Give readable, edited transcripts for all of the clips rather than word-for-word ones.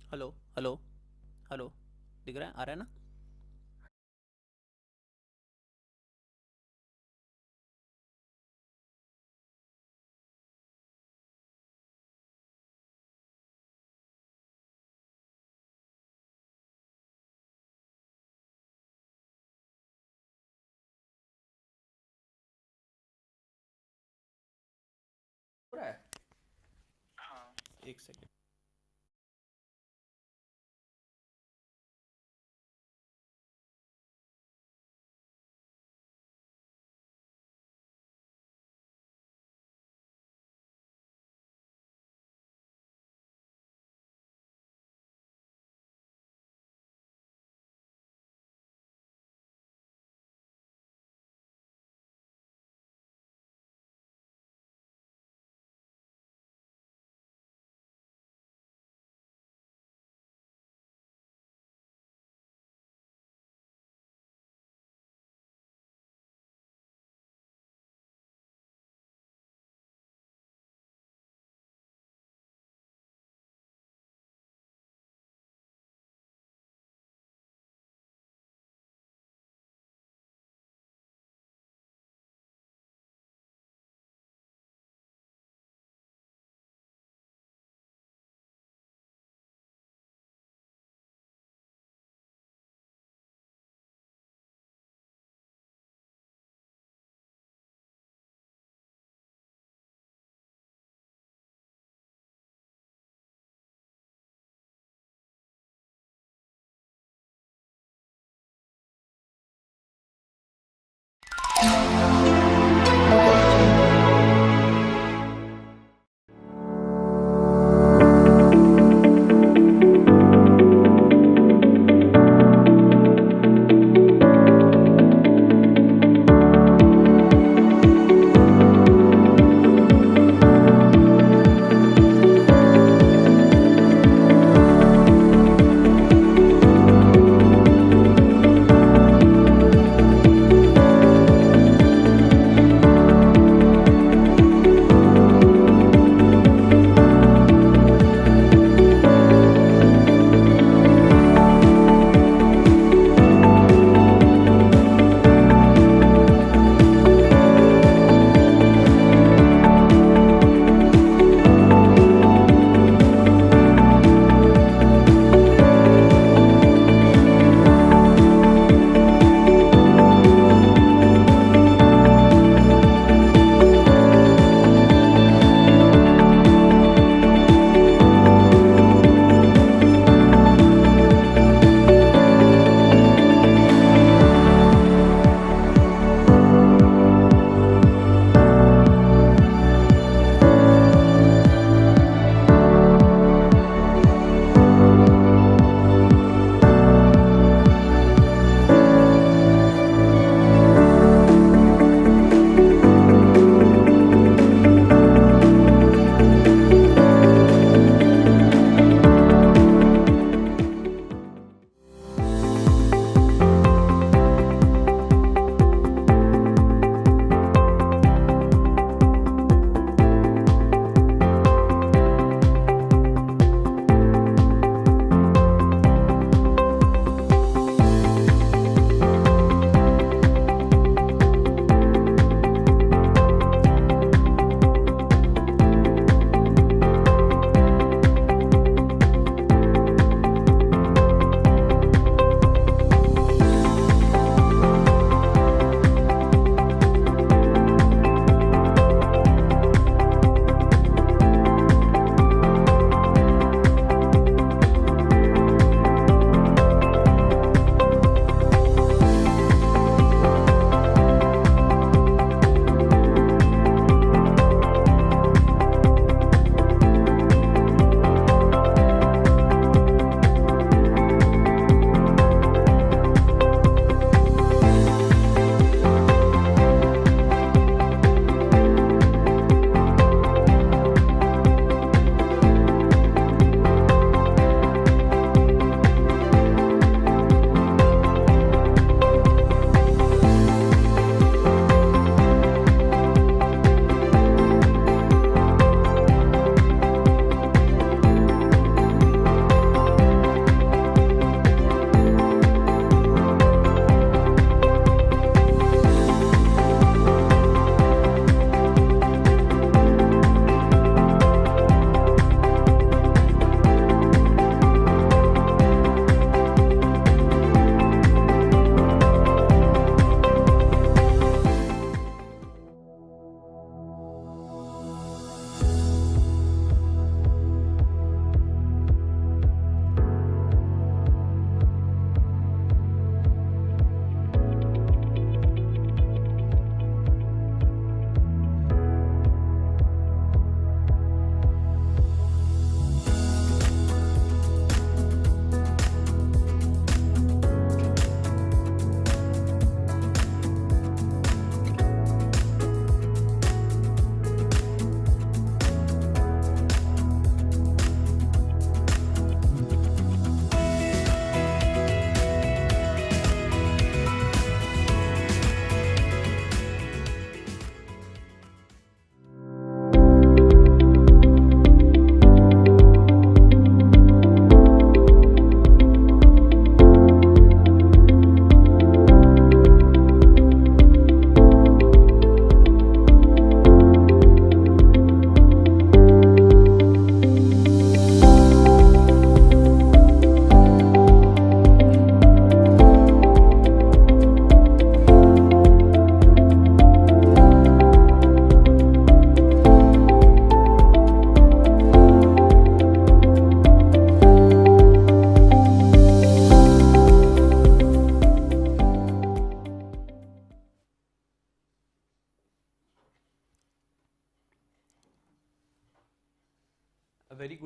Hello hello hello. दिख रहा है, आ रहा है ना? हो रहा है। एक second.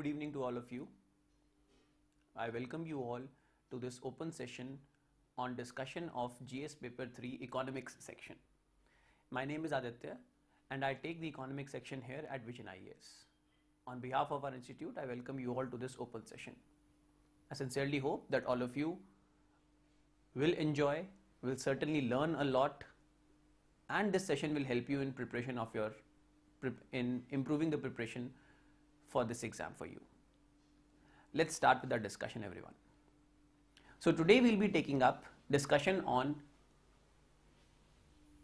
good evening to all of you. I welcome you all to this open session on discussion of GS Paper 3 Economics section. My name is Aditya and I take the Economics section here at Vision IAS. On behalf of our institute, I welcome you all to this open session. I sincerely hope that all of you will enjoy, will certainly learn a lot, and this session will help you in preparation of in improving the preparation for this exam for you. Let's start with our discussion, everyone. So today we'll be taking up discussion on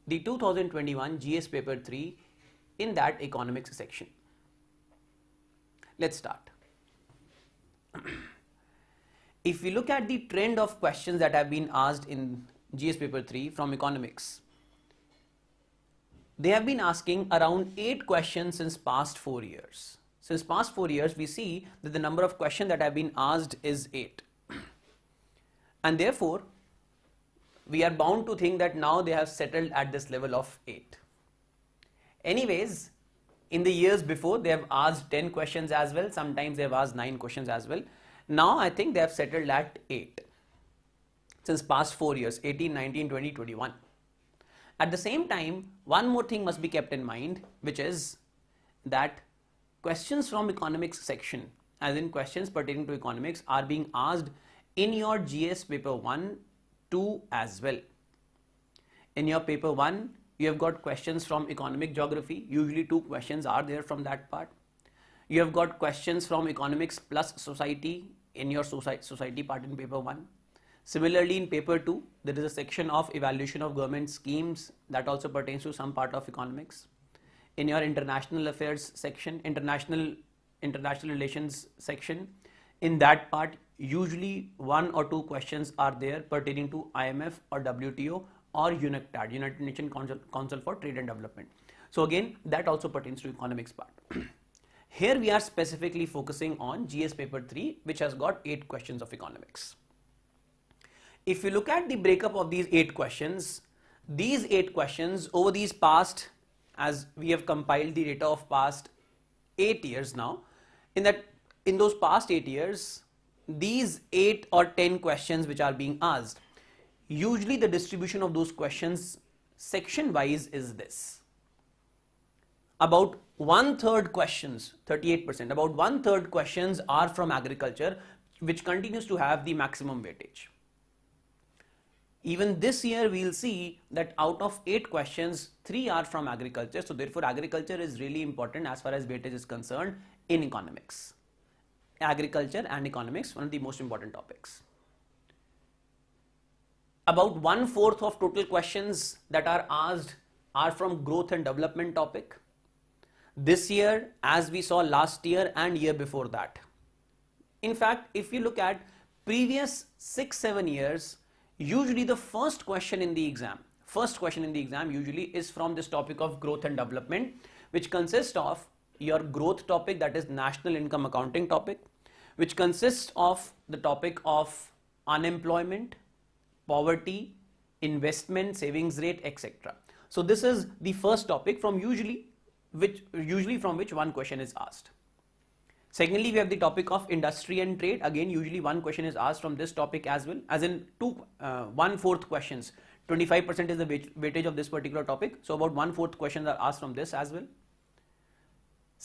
the 2021 GS Paper 3 in that economics section. Let's start. If we look at the trend of questions that have been asked in GS Paper 3 from economics, they have been asking around 8 questions since past 4 years. Since past 4 years, we see that the number of questions that have been asked is 8. And therefore, we are bound to think that now they have settled at this level of 8. Anyways, in the years before, they have asked 10 questions as well. Sometimes they have asked 9 questions as well. Now, I think they have settled at 8. Since past 4 years, 18, 19, 20, 21. At the same time, one more thing must be kept in mind, which is that questions from economics section, as in questions pertaining to economics, are being asked in your GS paper 1, 2 as well. In your paper 1, you have got questions from economic geography. Usually 2 questions are there from that part. You have got questions from economics plus society in your society part in paper 1. Similarly, in paper 2, there is a section of evaluation of government schemes that also pertains to some part of economics. In your international affairs section, international relations section, in that part, usually 1 or 2 questions are there pertaining to IMF or WTO or UNCTAD, United Nations Council for Trade and Development. So again, that also pertains to economics part. Here we are specifically focusing on GS paper 3, which has got 8 questions of economics. If you look at the breakup of these 8 questions, these 8 questions over these past, as we have compiled the data of past 8 years now, in those past 8 years, these 8 or 10 questions which are being asked, usually the distribution of those questions section wise is this. About 1/3 questions, 38%, about 1/3 questions are from agriculture, which continues to have the maximum weightage. Even this year, we'll see that out of 8 questions, 3 are from agriculture. So therefore, agriculture is really important as far as weightage is concerned in economics. Agriculture and economics, one of the most important topics. About 1/4 of total questions that are asked are from growth and development topic. This year, as we saw last year and year before that. In fact, if you look at previous 6-7 years, usually the first question in the exam usually is from this topic of growth and development, which consists of your growth topic, that is national income accounting topic, which consists of the topic of unemployment, poverty, investment, savings rate, etc. So this is the first topic from usually from which one question is asked. Secondly, we have the topic of industry and trade. Again, usually one question is asked from this topic as well, as in 1/4 questions. 25% is the weightage of this particular topic. So about 1/4 questions are asked from this as well.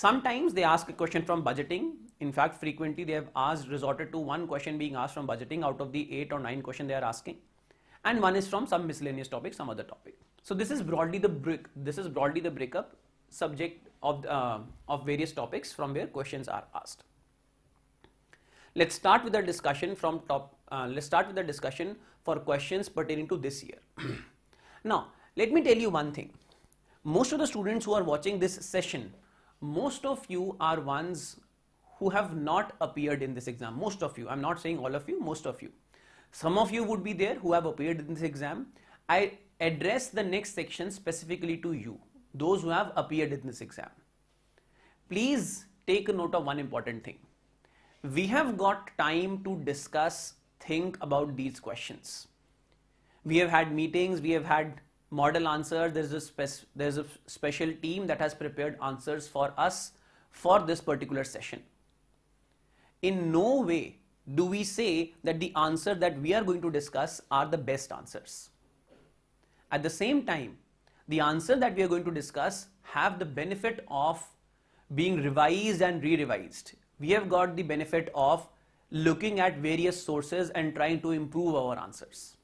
Sometimes they ask a question from budgeting. In fact, frequently they have resorted to one question being asked from budgeting out of the 8 or 9 questions they are asking. And one is from some miscellaneous topic, some other topic. So this is broadly the breakup subject of various topics from where questions are asked. Let's start with the discussion for questions pertaining to this year. Now, let me tell you one thing. Most of the students who are watching this session, most of you are ones who have not appeared in this exam. Most of you, I'm not saying all of you, most of you. Some of you would be there who have appeared in this exam. I address the next section specifically to you, those who have appeared in this exam. Please take a note of one important thing. We have got time to discuss, think about these questions. We have had meetings, we have had model answers. There's a special team that has prepared answers for us for this particular session. in no way do we say that the answer that we are going to discuss are the best answers. At the same time, the answer that we are going to discuss have the benefit of being revised and re-revised. We have got the benefit of looking at various sources and trying to improve our answers.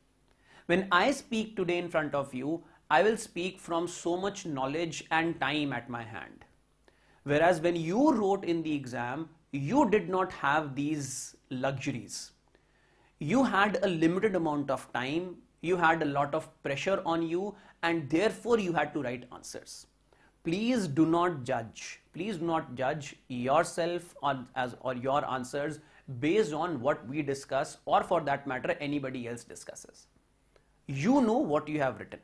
When I speak today in front of you, I will speak from so much knowledge and time at my hand. Whereas when you wrote in the exam, you did not have these luxuries. You had a limited amount of time, you had a lot of pressure on you, and therefore you had to write answers. Please do not judge. Please do not judge yourself or your answers based on what we discuss, or for that matter anybody else discusses. You know what you have written.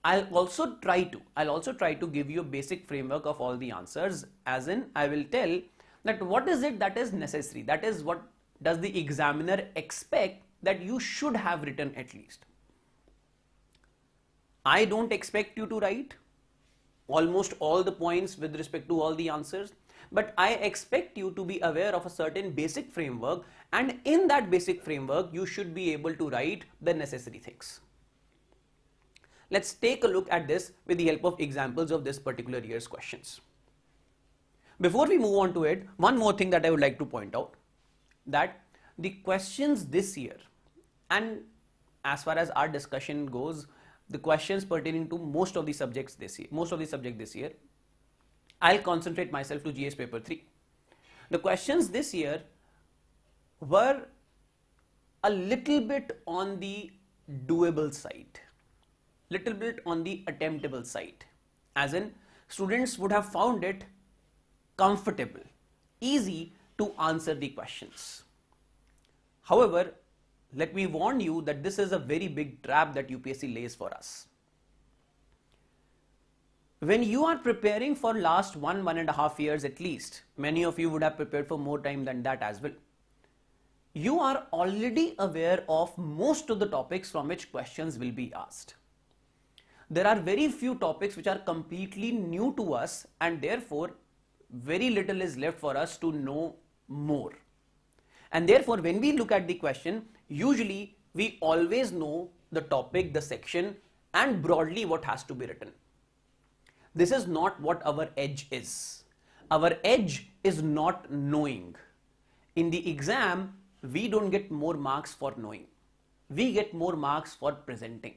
I'll also try to give you a basic framework of all the answers, as in I will tell that what is it that is necessary, that is what does the examiner expect that you should have written at least. I don't expect you to write almost all the points with respect to all the answers, but I expect you to be aware of a certain basic framework, and in that basic framework you should be able to write the necessary things. Let's take a look at this with the help of examples of this particular year's questions. Before we move on to it, one more thing that I would like to point out, that the questions this year, and as far as our discussion goes, the questions pertaining to most of the subjects this year, I'll concentrate myself to GS paper 3. The questions this year were a little bit on the doable side, little bit on the attemptable side, as in students would have found it comfortable, easy to answer the questions. However, let me warn you that this is a very big trap that UPSC lays for us. When you are preparing for last 1.5 years at least, many of you would have prepared for more time than that as well, you are already aware of most of the topics from which questions will be asked. There are very few topics which are completely new to us, and therefore very little is left for us to know more. And therefore when we look at the question, usually we always know the topic, the section, and broadly what has to be written. This is not what our edge is. Our edge is not knowing. In the exam, we don't get more marks for knowing. We get more marks for presenting.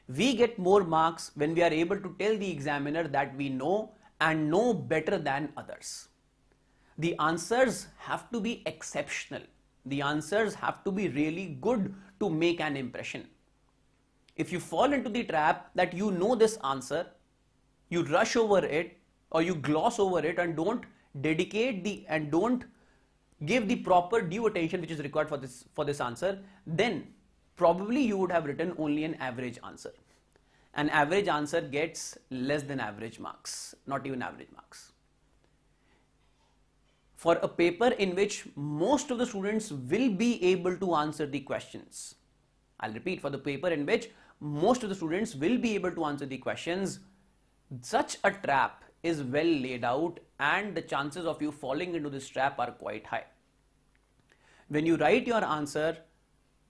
We get more marks when we are able to tell the examiner that we know and know better than others. The answers have to be exceptional. The answers have to be really good to make an impression. If you fall into the trap that you know this answer, you rush over it or you gloss over it and don't don't give the proper due attention which is required for this answer, then probably you would have written only an average answer. An average answer gets less than average marks, not even average marks. For a paper in which most of the students will be able to answer the questions, I'll repeat, for the paper in which most of the students will be able to answer the questions, such a trap is well laid out, and the chances of you falling into this trap are quite high. When you write your answer,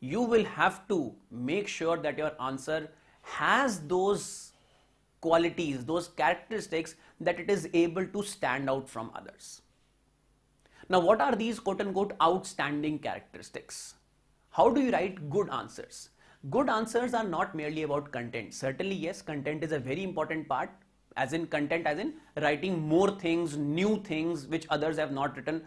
you will have to make sure that your answer has those qualities, those characteristics, that it is able to stand out from others. Now, what are these quote-unquote outstanding characteristics? How do you write good answers? Good answers are not merely about content. Certainly, yes, content is a very important part, as in content, as in writing more things, new things which others have not written.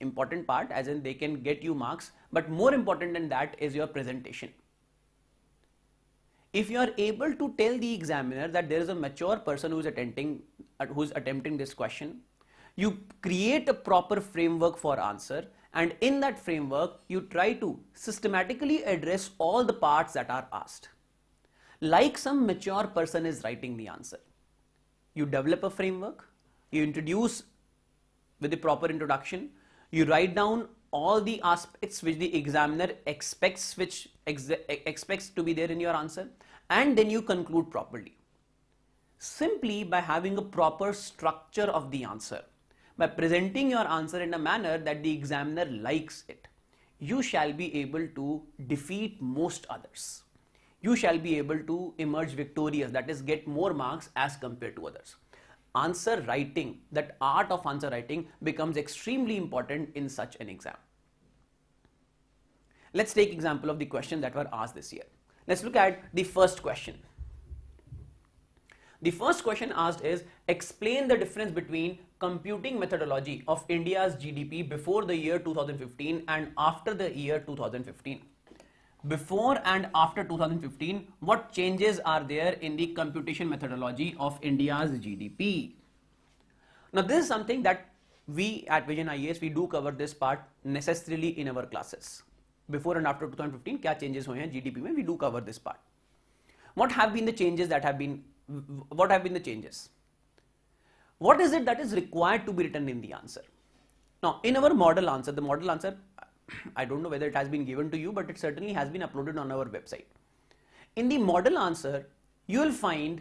Important part, as in they can get you marks, but more important than that is your presentation. If you are able to tell the examiner that there is a mature person who's attempting this question, you create a proper framework for answer, and in that framework you try to systematically address all the parts that are asked. Like some mature person is writing the answer. You develop a framework, you introduce with the proper introduction, you write down all the aspects which the examiner expects to be there in your answer, and then you conclude properly. Simply by having a proper structure of the answer, by presenting your answer in a manner that the examiner likes it, you shall be able to defeat most others. You shall be able to emerge victorious, that is, get more marks as compared to others. Answer writing, that art of answer writing, becomes extremely important in such an exam. Let's take example of the questions that were asked this year. Let's look at the first question. The first question asked is, explain the difference between computing methodology of India's GDP before the year 2015 and after the year 2015. Before and after 2015, what changes are there in the computation methodology of India's GDP? Now, this is something that we at Vision IAS, we do cover this part necessarily in our classes. Before and after 2015, क्या changes हुए हैं GDP में, we do cover this part. What have been the changes that have been, what have been the changes? What is it that is required to be written in the answer? Now, in our model answer, the model answer, I don't know whether it has been given to you, but it certainly has been uploaded on our website. In the model answer, you will find,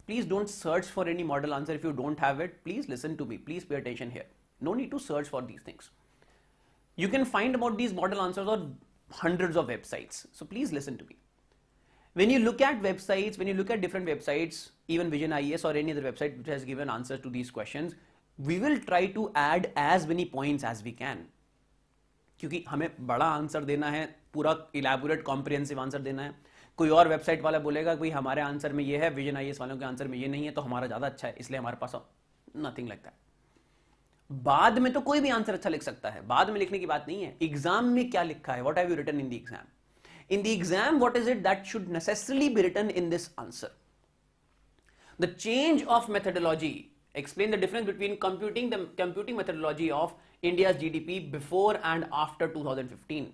please don't search for any model answer if you don't have it. Please listen to me. Please pay attention here. No need to search for these things. You can find about these model answers on hundreds of websites. So please listen to me. When you look at websites, when you look at different websites, even Vision IAS or any other website which has given answers to these questions, we will try to add as many points as we can. क्योंकि हमें बड़ा answer देना है, पूरा elaborate comprehensive answer देना है. कोई और वेबसाइट वाला बोलेगा कि हमारे आंसर में ये है, विजन आईएएस वालों के आंसर में ये नहीं है, तो हमारा ज़्यादा अच्छा है, इसलिए हमारे पास नथिंग लाइक दैट. बाद में तो कोई भी आंसर अच्छा लिख सकता है, बाद में लिखने की बात नहीं है. एग्जाम में क्या लिखा है, what have you written in the exam? In the exam, what is it that should necessarily be written in this answer? The change of methodology. Explain the difference between computing methodology of India's GDP before and after 2015.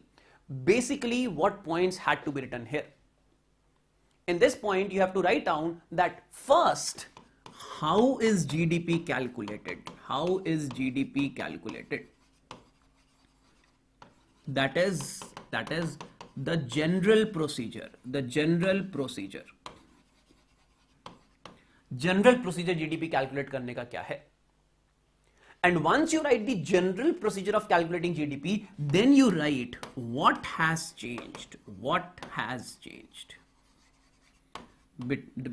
Basically, what points had to be written here? In this point, you have to write down that first, how is GDP calculated? How is GDP calculated? That is the general procedure. The general procedure. General procedure GDP calculate करने का क्या है? And once you write the general procedure of calculating GDP, then you write what has changed. What has changed?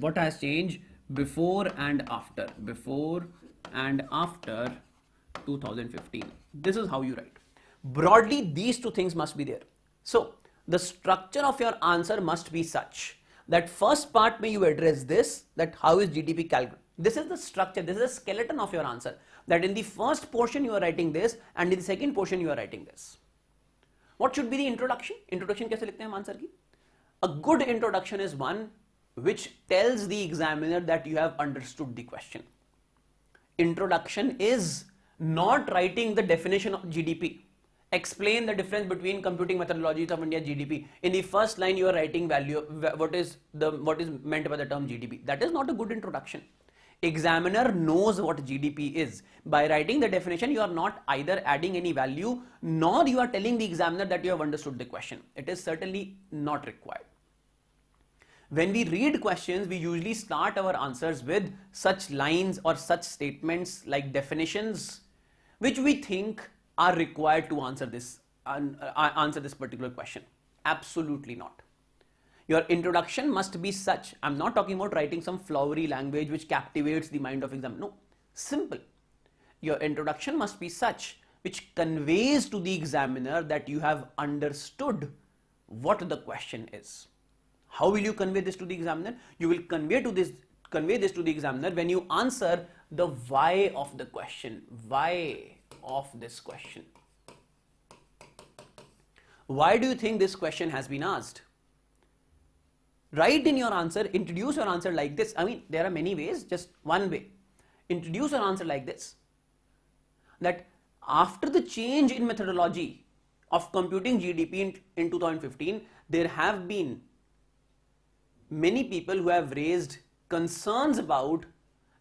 What has changed before and after? Before and after 2015. This is how you write. Broadly, these two things must be there. So, the structure of your answer must be such that first part may you address this, that how is GDP calculated. This is the structure, this is the skeleton of your answer, that in the first portion you are writing this and in the second portion you are writing this. What should be the introduction? Introduction कैसे लिखते हैं हम answer की? A good introduction is one which tells the examiner that you have understood the question. Introduction is not writing the definition of GDP. Explain the difference between computing methodologies of India's GDP. In the first line, you are writing value. What is meant by the term GDP? That is not a good introduction. Examiner knows what GDP is. By writing the definition, you are not either adding any value, nor you are telling the examiner that you have understood the question. It is certainly not required. When we read questions, we usually start our answers with such lines or such statements like definitions, which we think are required to answer this particular question. Absolutely not. Your introduction must be such. I'm not talking about writing some flowery language which captivates the mind of exam. No, simple. Your introduction must be such which conveys to the examiner that you have understood what the question is. How will you convey this to the examiner? You will convey this to the examiner when you answer the why of the question. Why of this question? Why do you think this question has been asked? Write in your answer, introduce your answer like this. I mean, there are many ways, just one way. Introduce your answer like this, that after the change in methodology of computing GDP in 2015, there have been many people who have raised concerns about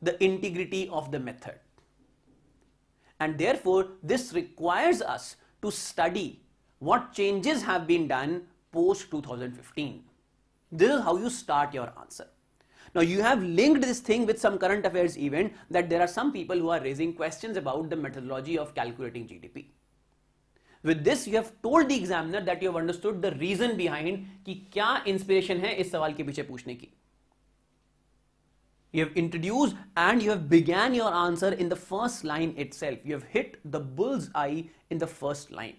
the integrity of the method. And therefore, this requires us to study what changes have been done post 2015. This is how you start your answer. Now you have linked this thing with some current affairs event that there are some people who are raising questions about the methodology of calculating GDP. With this you have told the examiner that you have understood the reason behind कि क्या inspiration है इस सवाल के पीछे पूछने की. You have introduced and you have began your answer in the first line itself. You have hit the bull's eye in the first line.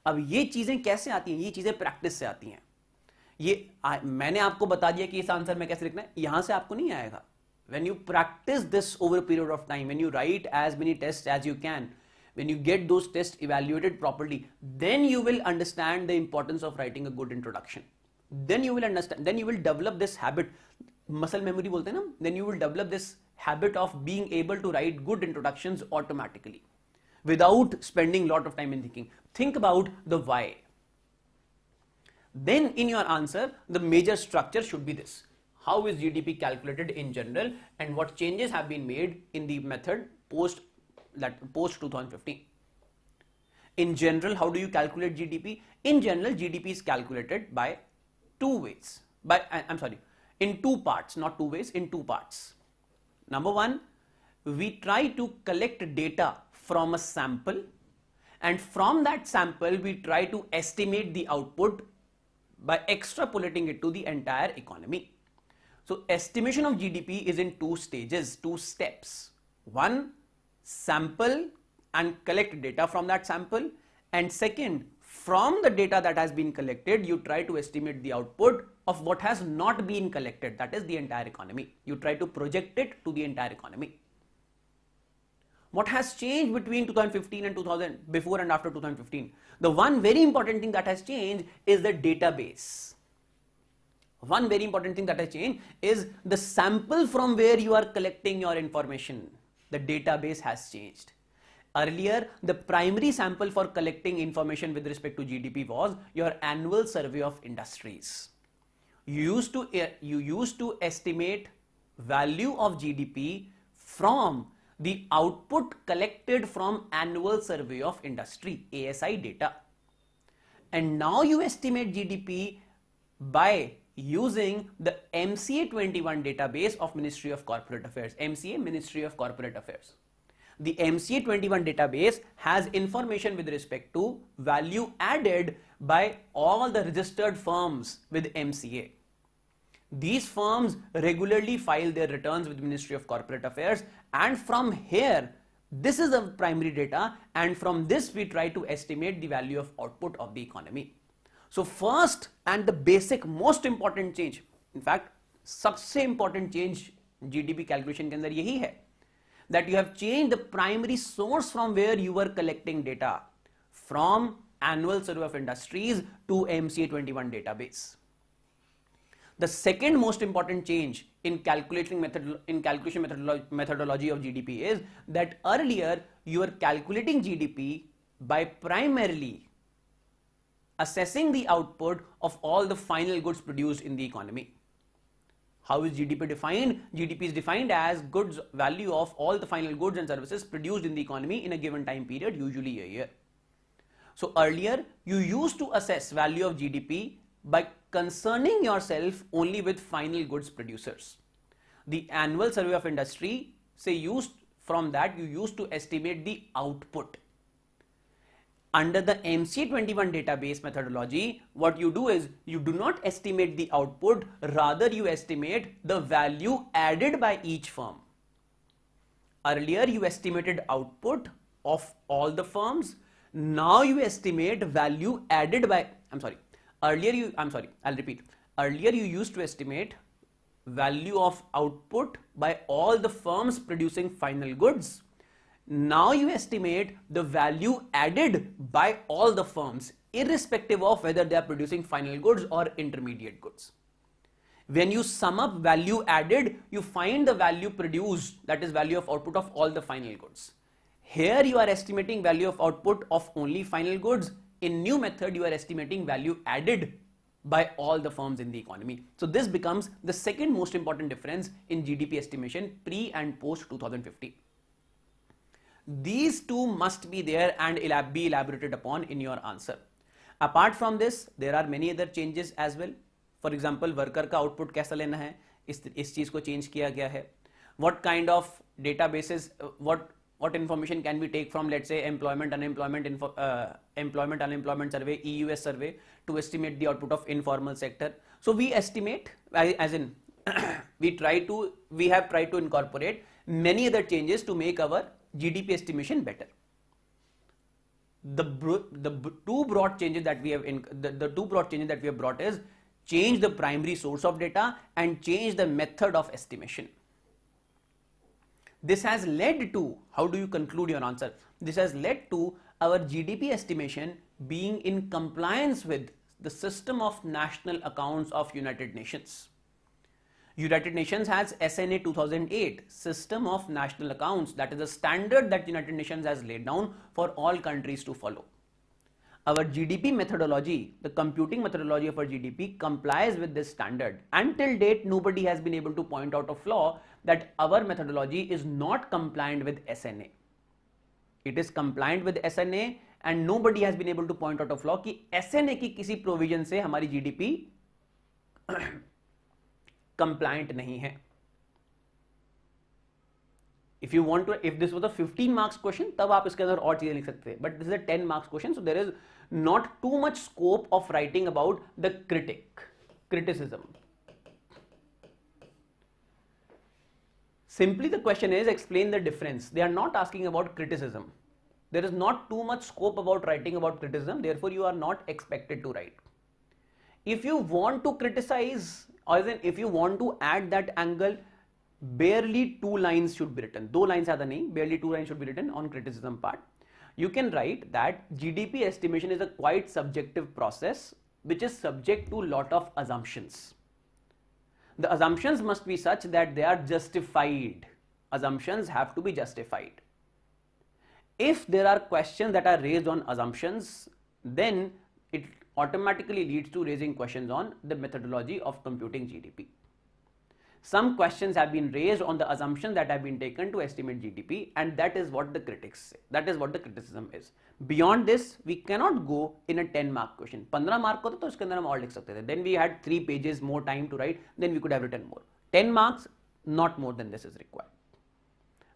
अब ये चीजें कैसे आती हैं? ये चीजें प्रैक्टिस से आती हैं. मैंने आपको बता दिया कि इस आंसर में कैसे लिखना है, यहां से आपको नहीं आएगा. When you practice this over a period of time, when you write as many tests as you can, when you get those tests evaluated properly, then you will understand the importance of writing a good introduction. Then you will understand, then you will develop this habit. Muscle memory बोलते हैं ना, then you will develop this habit of being able to write good introductions automatically without spending a lot of time in thinking. Think about the why. Then in your answer, the major structure should be this. How is GDP calculated in general and what changes have been made in the method post 2015. In general, how do you calculate GDP? In general, GDP is calculated by two ways. In two parts, not two ways, in two parts. Number one, we try to collect data from a sample, and from that sample we try to estimate the output by extrapolating it to the entire economy. So estimation of GDP is in two stages, two steps. One, sample and collect data from that sample, and second, from the data that has been collected, you try to estimate the output of what has not been collected, that is the entire economy. You try to project it to the entire economy. What has changed between 2015 and before and after 2015? The one very important thing that has changed is the database. One very important thing that has changed is the sample from where you are collecting your information. The database has changed. Earlier, the primary sample for collecting information with respect to GDP was your annual survey of industries. You used to estimate value of GDP from the output collected from annual survey of industry, ASI data. And now you estimate GDP by using the MCA 21 database of Ministry of Corporate Affairs, MCA Ministry of Corporate Affairs. The MCA 21 database has information with respect to value added by all the registered firms with MCA. These firms regularly file their returns with Ministry of Corporate Affairs, and from here, this is the primary data, and from this we try to estimate the value of output of the economy. So first and the basic most important change, in fact सबसे important change GDP calculation के अंदर यही है, that you have changed the primary source from where you were collecting data from annual survey of industries to MCA 21 database. The second most important change in calculation methodology of GDP is that earlier you were calculating GDP by primarily assessing the output of all the final goods produced in the economy. How is GDP defined? GDP is defined as goods value of all the final goods and services produced in the economy in a given time period, usually a year. So earlier you used to assess value of GDP by concerning yourself only with final goods producers. The annual survey of industry, from that you used to estimate the output. Under the MCA 21 database methodology, what you do is you do not estimate the output, rather you estimate the value added by each firm. Earlier you estimated output of all the firms. Now you estimate value added by, earlier you used to estimate value of output by all the firms producing final goods. Now you estimate the value added by all the firms, irrespective of whether they are producing final goods or intermediate goods. When you sum up value added, you find the value produced, that is value of output of all the final goods. Here you are estimating value of output of only final goods. In new method, you are estimating value added by all the firms in the economy. So this becomes the second most important difference in GDP estimation pre and post 2015. These two must be there and be elaborated upon in your answer. Apart from this, there are many other changes as well. For example, worker का output कैसा लेना है, इस चीज को change किया गया है. What kind of databases, what information can we take from, let's say, employment unemployment survey, EUS survey, to estimate the output of informal sector. So we estimate, as in we have tried to incorporate many other changes to make our GDP estimation better. The two broad changes that we have brought is change the primary source of data and change the method of estimation. This has led to, how do you conclude your answer? This has led to our GDP estimation being in compliance with the system of national accounts of United Nations. United Nations has SNA 2008, System of National Accounts. That is a standard that United Nations has laid down for all countries to follow. Our GDP methodology, the computing methodology of our GDP, complies with this standard. Until date, nobody has been able to point out a flaw that our methodology is not compliant with SNA. It is compliant with SNA and nobody has been able to point out a flaw कि SNA की किसी provision से हमारी GDP compliant नहीं है. If this was a 15 marks question, तब आप इसके अंदर और चीजें लिख सकते हैं. But this is a 10 marks question, so there is not too much scope of writing about the criticism. Simply the question is explain the difference. They are not asking about criticism. There is not too much scope about writing about criticism, therefore you are not expected to write. If you want to criticize, or if you want to add that angle, barely 2 lines should be written. 2 lines are the name, barely 2 lines should be written on criticism part. You can write that GDP estimation is a quite subjective process which is subject to lot of assumptions. The assumptions must be such that they are justified. Assumptions have to be justified. If there are questions that are raised on assumptions, then it automatically leads to raising questions on the methodology of computing GDP. Some questions have been raised on the assumptions that have been taken to estimate GDP, and that is what the critics say. That is what the criticism is. Beyond this, we cannot go in a 10 mark question. 15 mark होता तो उसके अंदर हम और लिख सकते थे. Then we had 3 pages more time to write. Then we could have written more. 10 marks, not more than this is required.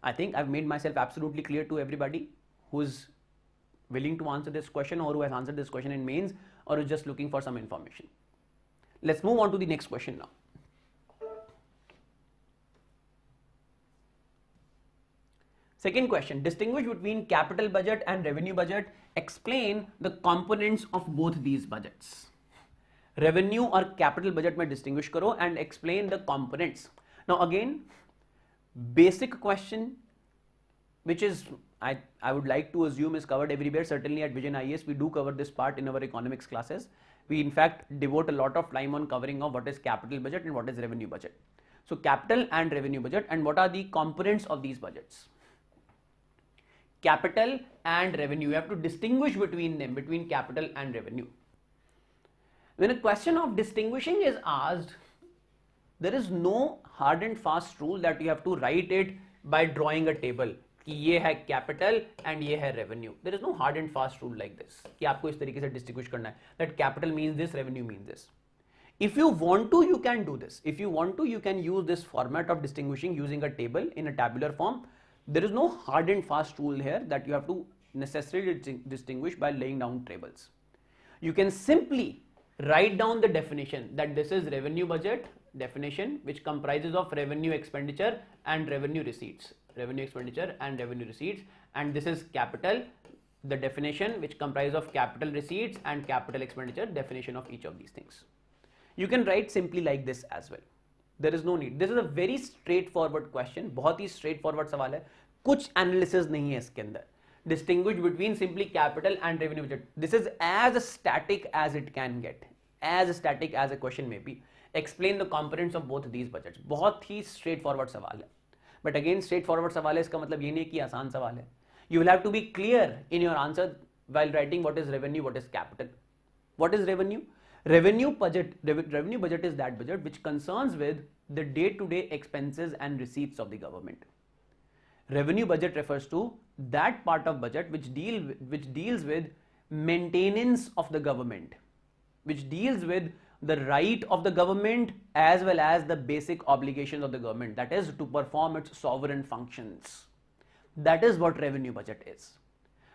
I think I've made myself absolutely clear to everybody who's willing to answer this question or who has answered this question in mains or is just looking for some information. Let's move on to the next question now. Second question, distinguish between capital budget and revenue budget. Explain the components of both these budgets. Revenue or capital budget mein distinguish karo and explain the components. Now again, basic question which is I would like to assume is covered everywhere. Certainly at Vision IAS we do cover this part in our economics classes. We in fact devote a lot of time on covering of what is capital budget and what is revenue budget. So capital and revenue budget, and what are the components of these budgets. Capital and revenue, you have to distinguish between them, between capital and revenue. When a question of distinguishing is asked, there is no hard and fast rule that you have to write it by drawing a table कि ये है capital and ये है revenue. There is no hard and fast rule like this कि आपको इस तरीके से distinguish करना है that capital means this, revenue means this. If you want to, you can do this. If you want to, you can use this format of distinguishing using a table in a tabular form. There is no hard and fast rule here that you have to necessarily distinguish by laying down tables. You can simply write down the definition that this is revenue budget definition, which comprises of revenue expenditure and revenue receipts. Revenue expenditure and revenue receipts, and this is capital, the definition which comprises of capital receipts and capital expenditure, definition of each of these things. You can write simply like this as well. There is no need. This is a very straightforward question. बहुत ही straightforward सवाल है. कुछ analysis नहीं है इसके अंदर. Distinguish between simply capital and revenue budget. This is as static as it can get. As static as a question may be. Explain the components of both these budgets. बहुत ही straightforward सवाल है. But again, straightforward सवाल है, इसका मतलब ये नहीं कि आसान सवाल है. You will have to be clear in your answer while writing what is revenue, what is capital. What is revenue? Revenue budget is that budget which concerns with the day-to-day expenses and receipts of the government. Revenue budget refers to that part of budget which deals with maintenance of the government, which deals with the right of the government as well as the basic obligations of the government, that is to perform its sovereign functions. That is what revenue budget is.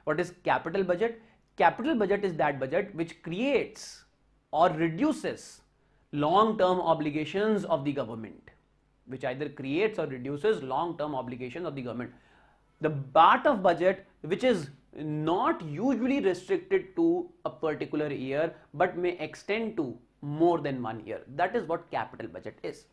What is capital budget? Capital budget is that budget which creates or reduces long-term obligations of the government, which either creates or reduces long-term obligations of the government. The part of budget which is not usually restricted to a particular year but may extend to more than 1 year. That is what capital budget is.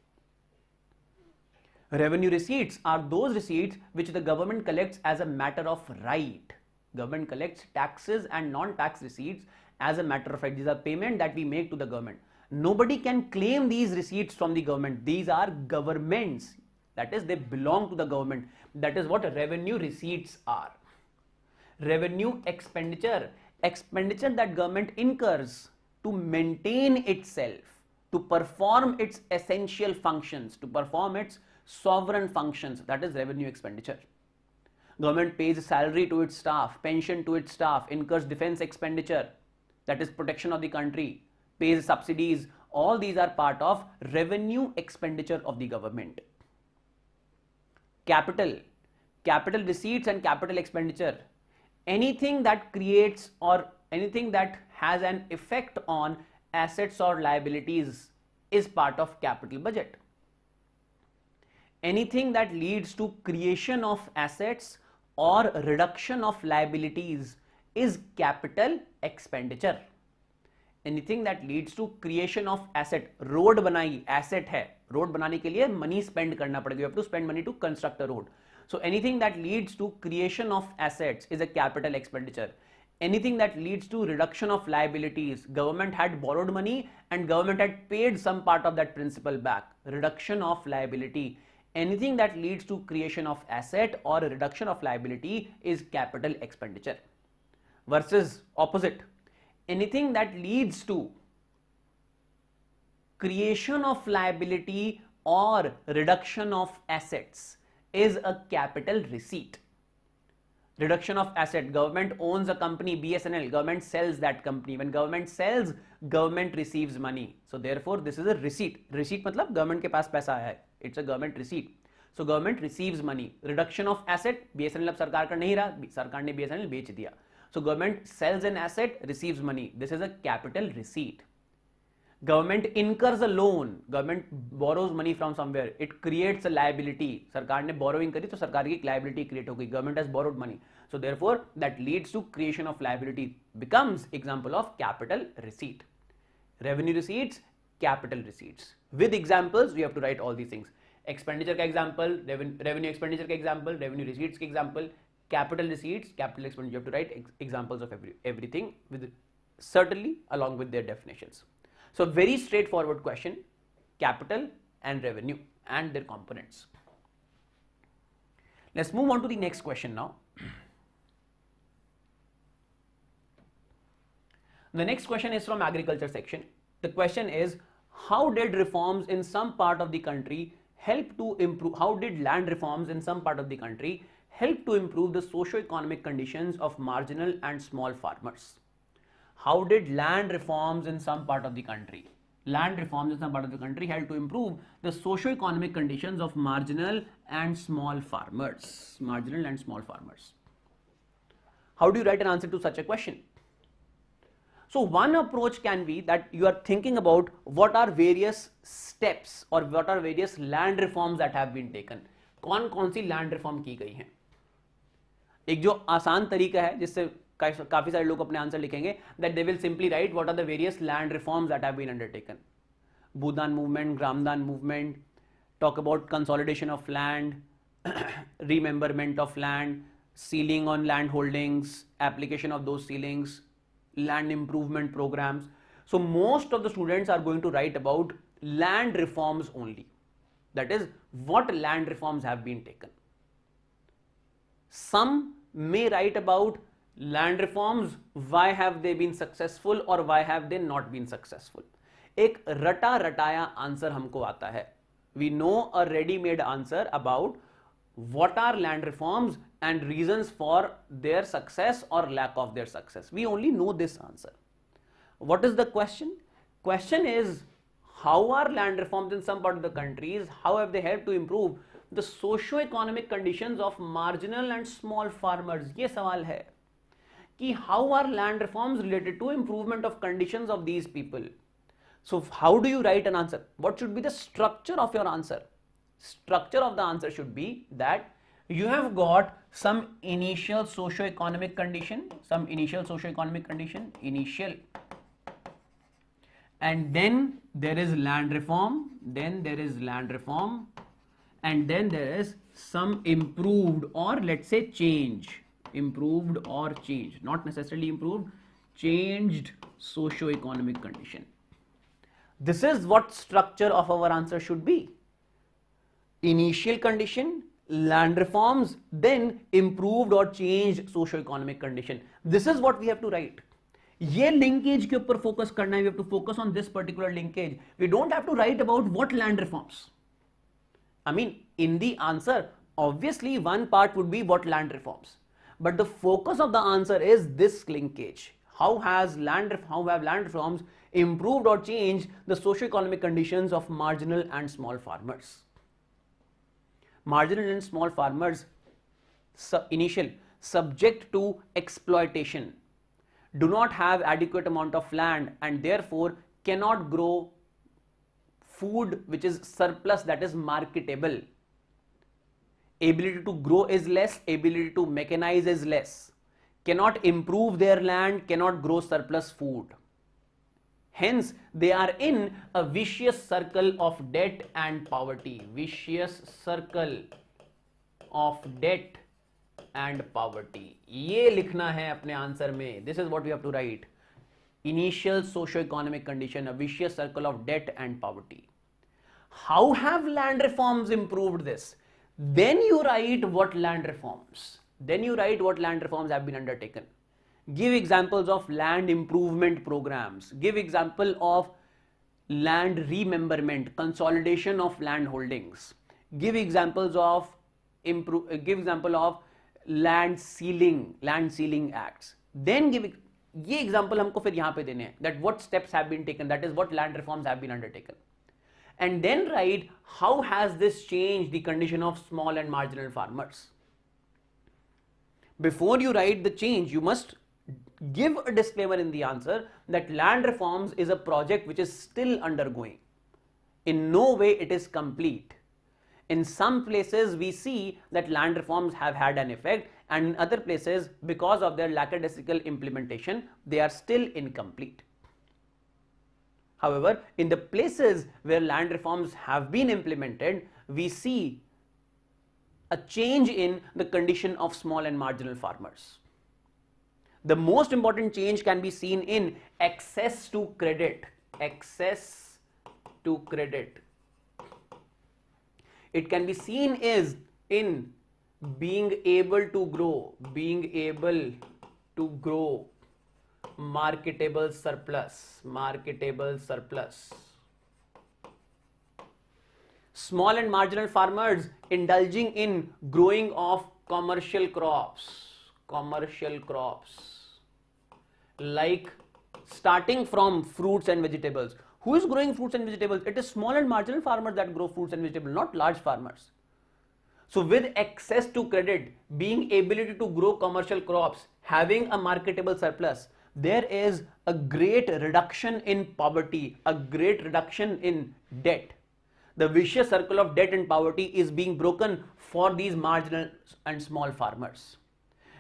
Revenue receipts are those receipts which the government collects as a matter of right. Government collects taxes and non-tax receipts as a matter of right. These are payments that we make to the government. Nobody can claim these receipts from the government. These are governments. That is, they belong to the government. That is what revenue receipts are. Revenue expenditure. Expenditure that government incurs to maintain itself, to perform its essential functions, to perform its sovereign functions. That is revenue expenditure. Government pays salary to its staff, pension to its staff, incurs defense expenditure, that is protection of the country, pays subsidies. All these are part of revenue expenditure of the government. Capital. Capital receipts and capital expenditure. Anything that creates or anything that has an effect on assets or liabilities is part of capital budget. Anything that leads to creation of assets or reduction of liabilities is capital expenditure. Anything that leads to creation of asset, road बनाई asset है, road बनाने के लिए money spend करना पड़ेगा, you have to spend money to construct a road. So anything that leads to creation of assets is a capital expenditure. Anything that leads to reduction of liabilities, government had borrowed money and government had paid some part of that principal back, reduction of liability. Anything that leads to creation of asset or reduction of liability is capital expenditure. Versus opposite, anything that leads to creation of liability or reduction of assets is a capital receipt. Reduction of asset, government owns a company, BSNL, government sells that company. When government sells, government receives money. So therefore this is a receipt. Receipt मतलब government के पास पैसा आया है. It's a government receipt. So government receives money. Reduction of asset, BSNL अब सरकार का नहीं रहा, सरकार ने BSNL बेच दिया. So government sells an asset, receives money. This is a capital receipt. Government incurs a loan. Government borrows money from somewhere. It creates a liability. सरकार ने borrowing करी तो सरकार की liability create हो गई. Government has borrowed money. So therefore that leads to creation of liability becomes example of capital receipt. Revenue receipts, capital receipts. With examples, we have to write all these things. Expenditure का example, revenue expenditure का example, revenue receipts का example, capital receipts, capital expenditure. You have to write examples of everything with certainly along with their definitions. So very straightforward question, capital and revenue and their components. Let's move on to the next question now. The next question is from agriculture section. The question is, how did reforms in some part of the country help to improve, how did land reforms in some part of the country help to improve the socio-economic conditions of marginal and small farmers? How did land reforms in some part of the country, help to improve the socio-economic conditions of marginal and small farmers? How do you write an answer to such a question? So one approach can be that you are thinking about what are various steps or what are various land reforms that have been taken. कौन सी land reform की गई हैं? एक जो आसान तरीका है जिससे काफी सारे लोग अपने आंसर लिखेंगे, that they will simply write what are the various land reforms that have been undertaken. Bhudan movement, Gramdan movement, talk about consolidation of land, rememberment of land, ceiling on land holdings, application of those ceilings, land improvement programs. So most of the students are going to write about land reforms only. That is, what land reforms have been taken. Some may write about land reforms, why have they been successful or why have they not been successful. एक रटा रटाया answer हमको आता है. We know a ready-made answer about what are land reforms and reasons for their success or lack of their success. We only know this answer. What is the question? Question is, how are land reforms in some part of the countries, how have they helped to improve the socio-economic conditions of marginal and small farmers? ये सवाल है कि how are land reforms related to improvement of conditions of these people? So how do you write an answer? What should be the structure of your answer? Structure of the answer should be that you have got some initial socio-economic condition, initial, and then there is land reform, and then there is some improved or let's say change, not necessarily improved, changed socio-economic condition. This is what structure of our answer should be. Initial condition, land reforms, then improved or changed socio-economic condition. This is what we have to write. ये linkage के ऊपर focus करना है. We have to focus on this particular linkage. We don't have to write about what land reforms. I mean, in the answer, obviously one part would be what land reforms. But the focus of the answer is this linkage. How have land reforms improved or changed the socio-economic conditions of marginal and small farmers? Marginal and small farmers, initial, subject to exploitation, do not have adequate amount of land and therefore cannot grow food which is surplus, that is marketable. Ability to grow is less, ability to mechanize is less, cannot improve their land, cannot grow surplus food. Hence, they are in a vicious circle of debt and poverty. Vicious circle of debt and poverty. ये लिखना है अपने answer में. This is what we have to write. Initial socio-economic condition, a vicious circle of debt and poverty. How have land reforms improved this? Then you write what land reforms. Have been undertaken. Give examples of land improvement programs. Give example of land rememberment, consolidation of land holdings. Give examples of land sealing acts. Then give ये example हमको फिर यहाँ पे देने हैं, that what steps have been taken, that is what land reforms have been undertaken. And then write how has this changed the condition of small and marginal farmers. Before you write the change, you must give a disclaimer in the answer that land reforms is a project which is still undergoing. In no way it is complete. In some places we see that land reforms have had an effect, and in other places, because of their lackadaisical implementation, they are still incomplete. However, in the places where land reforms have been implemented, we see a change in the condition of small and marginal farmers. The most important change can be seen in access to credit. It can be seen is in being able to grow marketable surplus. Small and marginal farmers indulging in growing of commercial crops, like starting from fruits and vegetables. Who is growing fruits and vegetables? It is small and marginal farmers that grow fruits and vegetables, not large farmers. So with access to credit, being ability to grow commercial crops, having a marketable surplus, there is a great reduction in poverty, a great reduction in debt. The vicious circle of debt and poverty is being broken for these marginal and small farmers.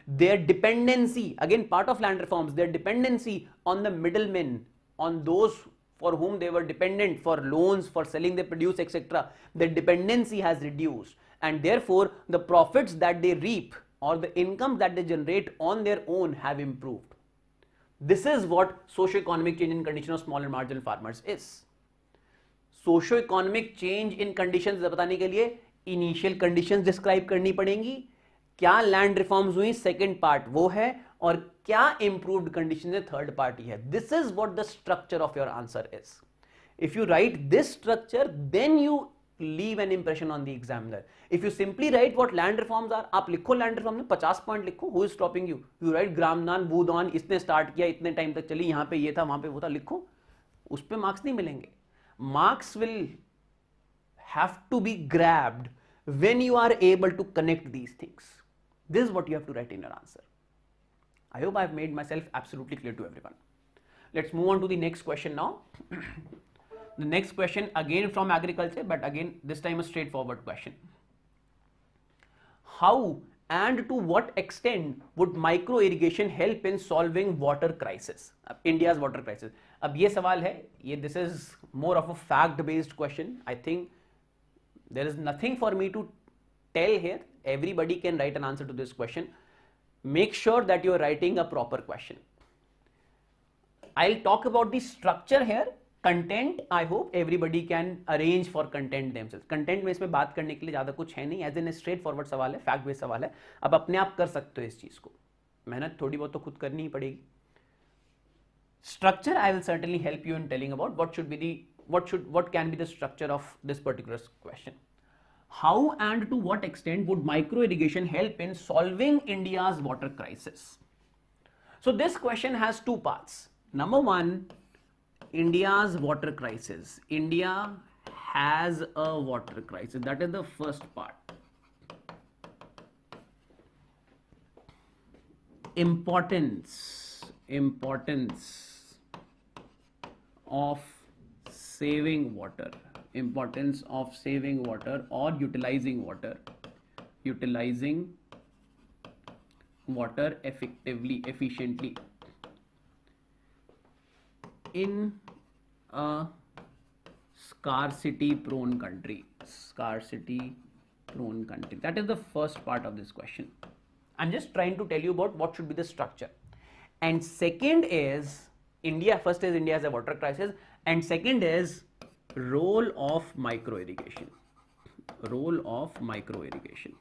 Their dependency, again part of land reforms, their dependency on the middlemen, on those for whom they were dependent for loans, for selling their produce, etc. Their dependency has reduced, and therefore the profits that they reap or the income that they generate on their own have improved. This is what socio-economic change in condition of small and marginal farmers is. Socio-economic change in conditions बताने के लिए initial conditions describe करनी पड़ेंगी, क्या land reforms हुई second part वो है, और क्या improved conditions है third part ही है. This is what the structure of your answer is. If you write this structure, then you leave an impression on the examiner. If you simply write what land reforms are, आप लिखो land reform में 50 point लिखो, who is stopping you? You write ग्रामदान बूदान इसने start किया, इतने time तक चली, यहाँ पे ये था, वहां पे वो था, लिखो. उस पे मार्क्स नहीं मिलेंगे. Marks will have to be grabbed when you are able to connect these things. This is what you have to write in your answer. I hope I have made myself absolutely clear to everyone. Let's move on to the next question now. The next question again from agriculture, but again this time a straightforward question. How and to what extent would micro irrigation help in solving water crisis? India's water crisis. अब ये सवाल है, ये this is more of a fact based question. I think there is nothing for me to tell here. Everybody can write an answer to this question. Make sure that you are writing a proper question. I'll talk about the structure here. Content, I hope everybody can arrange for content themselves. Content में इसमें बात करने के लिए ज़्यादा कुछ है नहीं, as in straight forward सवाल है, fact based सवाल है. अब अपने आप कर सकते हो इस चीज़ को, मेहनत थोड़ी बहुत तो खुद करनी ही पड़ेगी. Structure, I will certainly help you in telling about what should be the what can be the structure of this particular question. How and to what extent would micro irrigation help in solving India's water crisis? So this question has two parts. Number one, India's water crisis. India has a water crisis. That is the first part. Importance of saving water. Importance of saving water or utilizing water. Utilizing water effectively, efficiently in a scarcity prone country. Scarcity prone country. That is the first part of this question. I'm just trying to tell you about what should be the structure. And second is India. First is India has a water crisis, and second is role of micro irrigation. Role of micro irrigation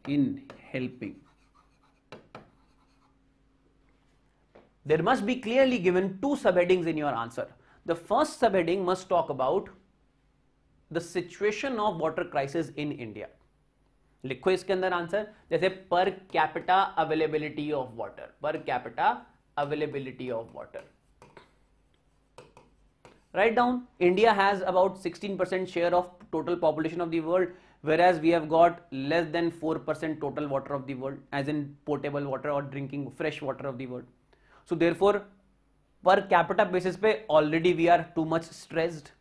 in helping. There must be clearly given two subheadings in your answer. The first subheading must talk about the situation of water crisis in India. लिखो इसके अंदर answer, जैसे per capita availability of water. Per capita availability of water. Write down, India has about 16% share of total population of the world, whereas we have got less than 4% total water of the world, as in potable water or drinking fresh water of the world. So therefore, per capita basis pe already we are too much stressed.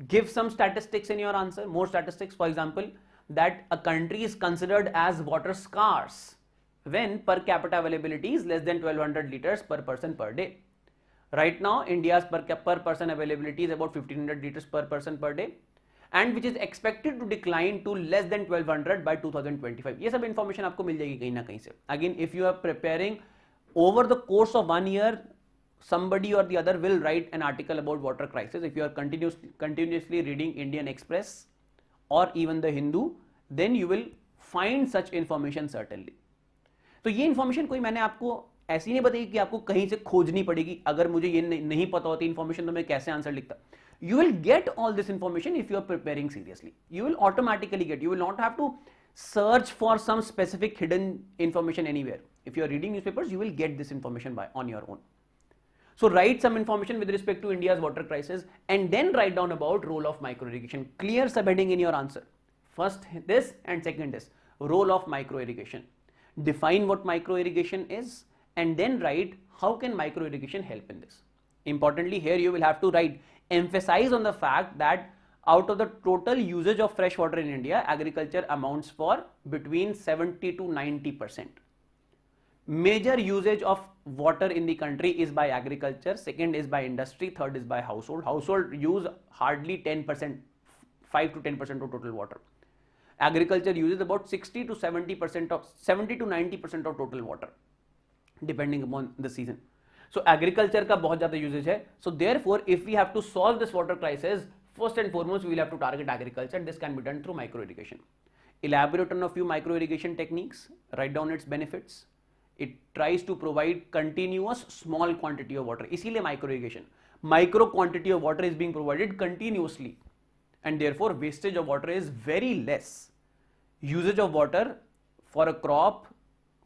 Give some statistics in your answer, more statistics. For example, that a country is considered as water scarce when per capita availability is less than 1200 liters per person per day. Right now, India's per person availability is about 1500 liters per person per day, and which is expected to decline to less than 1200 by 2025. ये सब information आपको मिल जाएगी कहीं ना कहीं से. Again, if you are preparing over the course of 1 year, somebody or the other will write an article about water crisis. If you are continuously reading Indian Express or even the Hindu, then you will find such information certainly. तो ये information कोई मैंने आपको ऐसी नहीं बताई कि आपको कहीं से खोजनी पड़ेगी. अगर मुझे ये नहीं पता होती information तो मैं कैसे आंसर लिखता. You will get all this information if you are preparing seriously. You will automatically get. You will not have to search for some specific hidden information anywhere. If you are reading newspapers, you will get this information on your own. So write some information with respect to India's water crisis and then write down about role of micro irrigation. Clear subheading in your answer. First this and second this, role of micro irrigation. Define what micro irrigation is and then write how can micro irrigation help in this. Importantly, here you will have to write, emphasize on the fact that out of the total usage of fresh water in India, agriculture amounts for between 70 to 90%. Major usage of water in the country is by agriculture, second is by industry, third is by household. Household use hardly 10%, 5 to 10% of total water. Agriculture uses about 60 to 70% of 70 to 90% of total water, depending upon the season. So agriculture का बहुत ज़्यादा usage है. So therefore, if we have to solve this water crisis, first and foremost we will have to target agriculture. This can be done through micro irrigation. Elaborate on a few micro irrigation techniques. Write down its benefits. It tries to provide continuous small quantity of water. इसीलिए micro irrigation. Micro quantity of water is being provided continuously, and therefore wastage of water is very less. Usage of water for a crop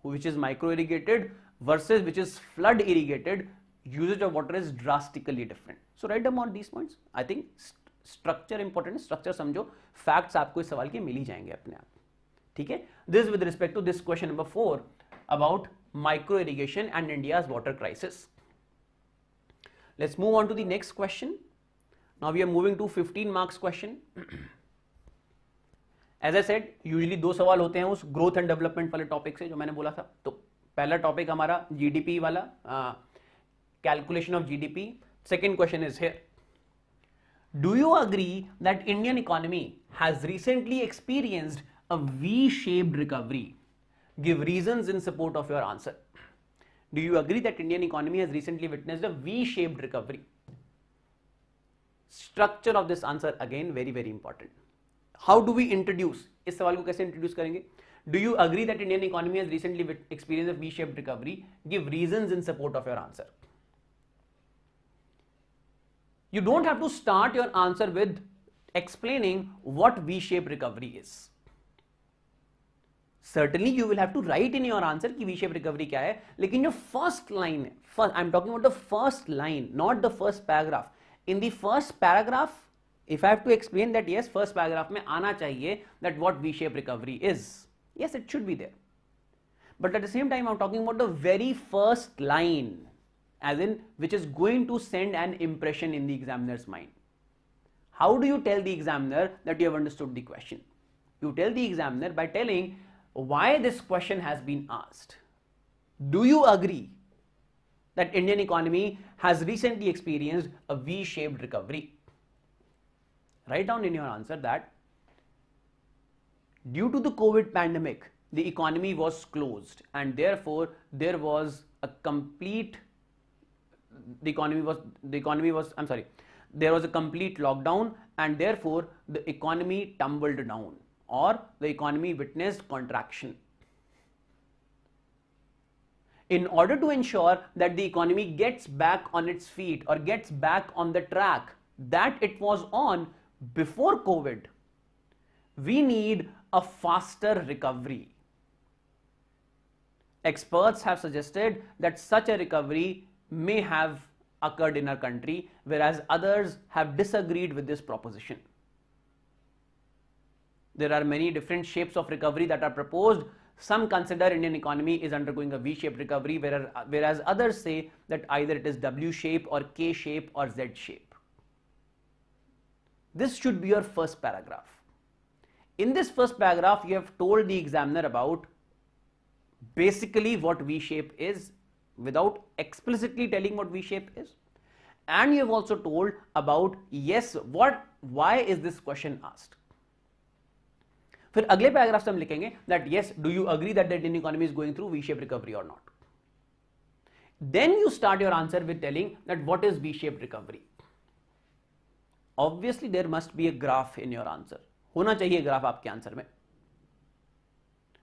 which is micro irrigated versus which is flood irrigated, usage of water is drastically different. So write down all these points. I think structure important है, structure समझो, facts आपको इस सवाल के मिल ही जाएंगे अपने आप, ठीक है. This with respect to this question number 4 about micro irrigation and India's water crisis. Let's move on to the next question. Now we are moving to 15 marks question. As I said, usually दो सवाल होते हैं उस growth and development वाले topic से जो मैंने बोला था. तो पहला टॉपिक हमारा जीडीपी वाला, calculation of GDP. Second question is here. Do you agree that Indian economy has recently experienced a V-shaped recovery? Give reasons in support of your answer. Do you agree that Indian economy has recently witnessed a V-shaped recovery? Structure of this answer again very very important. How do we introduce? इस सवाल को कैसे introduce करेंगे? Do you agree that Indian economy has recently experienced a V-shaped recovery? Give reasons in support of your answer. You don't have to start your answer with explaining what V-shaped recovery is. Certainly you will have to write in your answer कि V-shaped recovery क्या है, लेकिन जो first line है, I'm talking about the first line, not the first paragraph. In the first paragraph, if I have to explain that yes, first paragraph में आना चाहिए that what V-shaped recovery is. Yes, it should be there. But at the same time, I'm talking about the very first line, as in which is going to send an impression in the examiner's mind. How do you tell the examiner that you have understood the question? You tell the examiner by telling why this question has been asked. Do you agree that Indian economy has recently experienced a V-shaped recovery? Write down in your answer that due to the COVID pandemic, the economy was closed and therefore there was a complete there was a complete lockdown and therefore the economy tumbled down or the economy witnessed contraction. In order to ensure that the economy gets back on its feet or gets back on the track that it was on before COVID, we need a faster recovery. Experts have suggested that such a recovery may have occurred in our country, whereas others have disagreed with this proposition. There are many different shapes of recovery that are proposed. Some consider Indian economy is undergoing a V-shaped recovery, whereas others say that either it is W-shape or K-shape or Z-shape. This should be your first paragraph. In this first paragraph, you have told the examiner about basically what V-shape is without explicitly telling what V-shape is. And you have also told about yes, why is this question asked. फिर अगले paragraph से हम लिखेंगे that yes, do you agree that the Indian economy is going through V-shaped recovery or not? Then you start your answer with telling that what is V-shaped recovery. Obviously there must be a graph in your answer. होना चाहिए graph आपके answer में.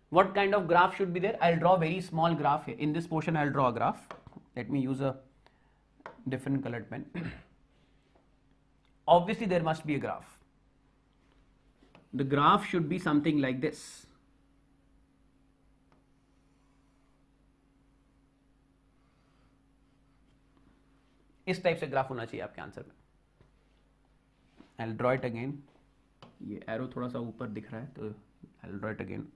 What kind of graph should be there? I'll draw a very small graph here. In this portion I'll draw a graph. Let me use a different colored pen. Obviously there must be a graph. The graph should be something like this. इस type से graph होना चाहिए आपके answer में. I'll draw it again. ये arrow थोड़ा सा ऊपर दिख रहा है तो I'll draw it again.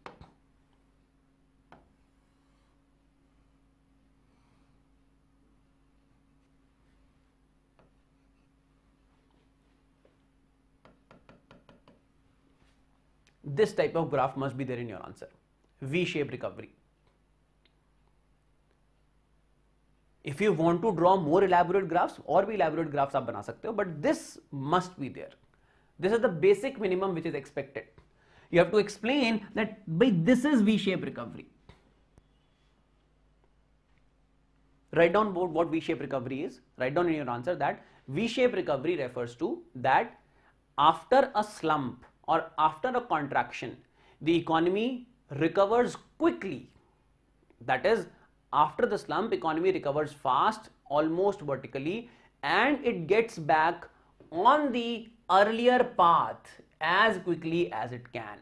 This type of graph must be there in your answer. V-shaped recovery. If you want to draw more elaborate graphs, और भी elaborate graphs आप बना सकते हो, but this must be there. This is the basic minimum which is expected. You have to explain that by this is V-shaped recovery. Write down what V-shaped recovery is. Write down in your answer that V-shaped recovery refers to that after a slump or after a contraction, the economy recovers quickly. That is, after the slump, economy recovers fast, almost vertically, and it gets back on the earlier path as quickly as it can.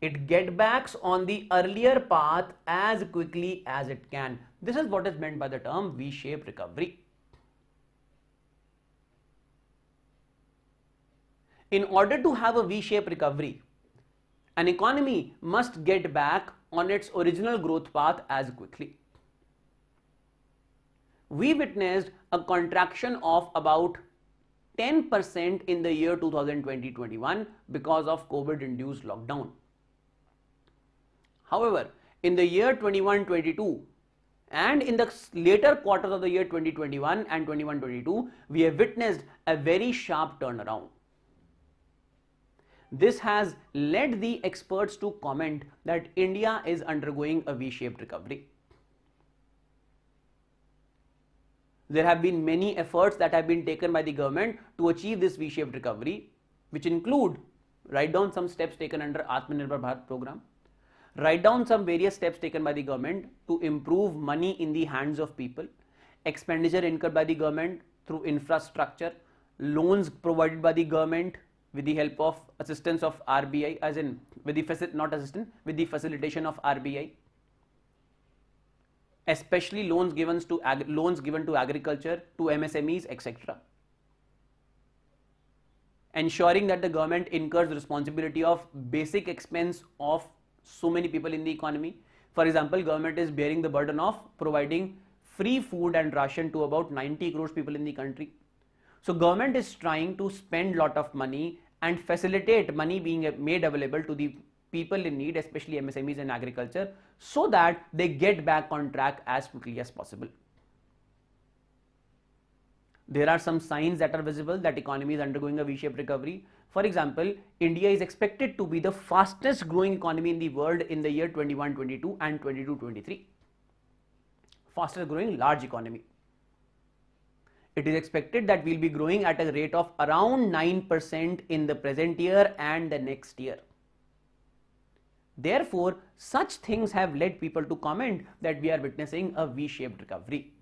it get backs on the earlier path as quickly as it can. This is what is meant by the term V-shaped recovery. In order to have a V-shaped recovery, an economy must get back on its original growth path as quickly. We witnessed a contraction of about 10% in the year 2020-21 because of COVID-induced lockdown. However, in the year 21-22 and in the later quarters of the year 2021 and 21-22, we have witnessed a very sharp turnaround. This has led the experts to comment that India is undergoing a V-shaped recovery. There have been many efforts that have been taken by the government to achieve this V-shaped recovery, which include write down some steps taken under Atmanirbhar Bharat program, write down some various steps taken by the government to improve money in the hands of people, expenditure incurred by the government through infrastructure, loans provided by the government with the help of assistance of RBI, as in with the facilitation of RBI, especially loans given to agriculture, to MSMEs, etc. Ensuring that the government incurs the responsibility of basic expense of so many people in the economy. For example, government is bearing the burden of providing free food and ration to about 90 crores people in the country. So government is trying to spend lot of money and facilitate money being made available to the people in need, especially MSMEs and agriculture, so that they get back on track as quickly as possible. There are some signs that are visible that economy is undergoing a V-shaped recovery. For example, India is expected to be the fastest growing economy in the world in the year 21-22 and 22-23. Fastest growing large economy. It is expected that we'll be growing at a rate of around 9% in the present year and the next year. Therefore, such things have led people to comment that we are witnessing a V-shaped recovery.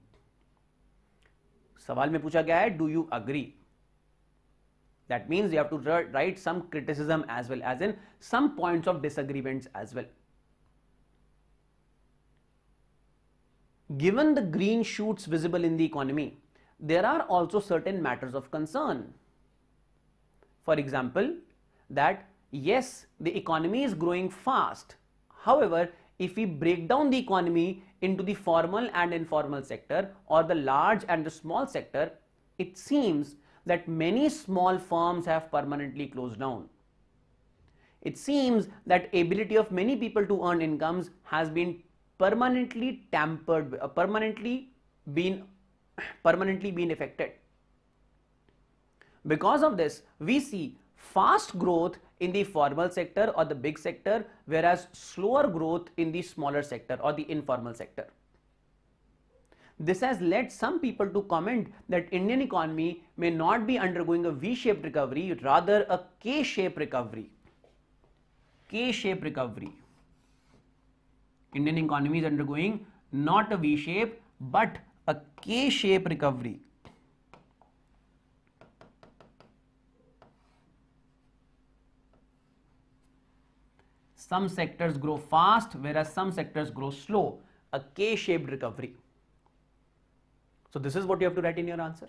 सवाल में पूछा गया है, do you agree? That means you have to write some criticism as well, as in some points of disagreements as well. Given the green shoots visible in the economy, there are also certain matters of concern. For example, that yes, the economy is growing fast. However, if we break down the economy into the formal and informal sector, or the large and the small sector, it seems that many small firms have permanently closed down. It seems that ability of many people to earn incomes has been permanently tampered, permanently been affected. Because of this, we see fast growth in the formal sector or the big sector, whereas slower growth in the smaller sector or the informal sector. This has led some people to comment that Indian economy may not be undergoing a V-shaped recovery, rather a K-shaped recovery. K-shaped recovery. Indian economy is undergoing not a V-shape but a K-shaped recovery. Some sectors grow fast, whereas some sectors grow slow. A K-shaped recovery. So this is what you have to write in your answer.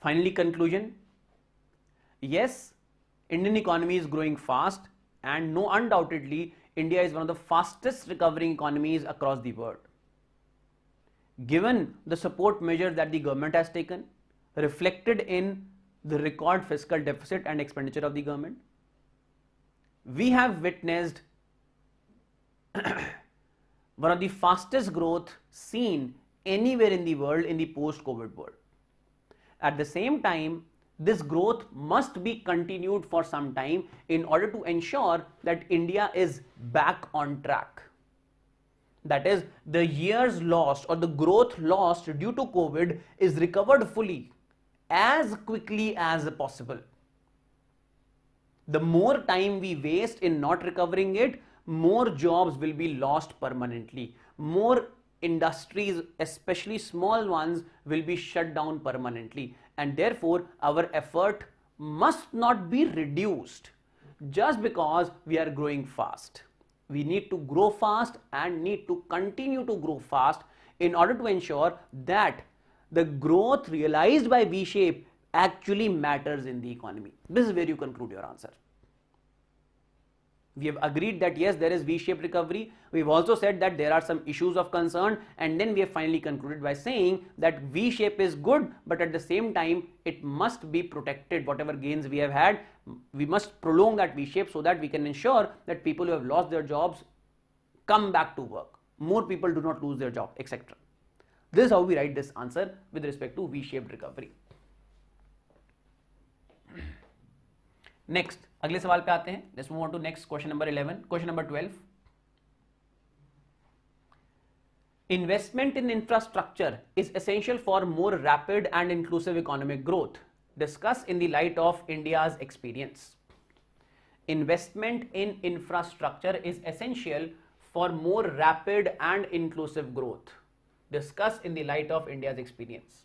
Finally, conclusion. Yes, Indian economy is growing fast, and no, undoubtedly, India is one of the fastest recovering economies across the world. Given the support measures that the government has taken, reflected in the record fiscal deficit and expenditure of the government, we have witnessed one of the fastest growth seen anywhere in the world in the post-COVID world. At the same time, this growth must be continued for some time in order to ensure that India is back on track. That is, the years lost or the growth lost due to COVID is recovered fully as quickly as possible. The more time we waste in not recovering it, more jobs will be lost permanently. More industries, especially small ones, will be shut down permanently. And therefore, our effort must not be reduced. just because we are growing fast. We need to grow fast and need to continue to grow fast in order to ensure that the growth realized by V-shape actually matters in the economy. This is where you conclude your answer. We have agreed that yes, there is V-shaped recovery. We've also said that there are some issues of concern, and then we have finally concluded by saying that V-shape is good, but at the same time it must be protected. Whatever gains we have had, we must prolong that V-shape so that we can ensure that people who have lost their jobs come back to work. More people do not lose their job, etc. This is how we write this answer with respect to V-shaped recovery. Next अगले सवाल पे आते हैं. Let's move on to next question number 11. Question number 12. Investment in infrastructure is essential for more rapid and inclusive economic growth. Discuss in the light of India's experience. Investment in infrastructure is essential for more rapid and inclusive growth. Discuss in the light of India's experience.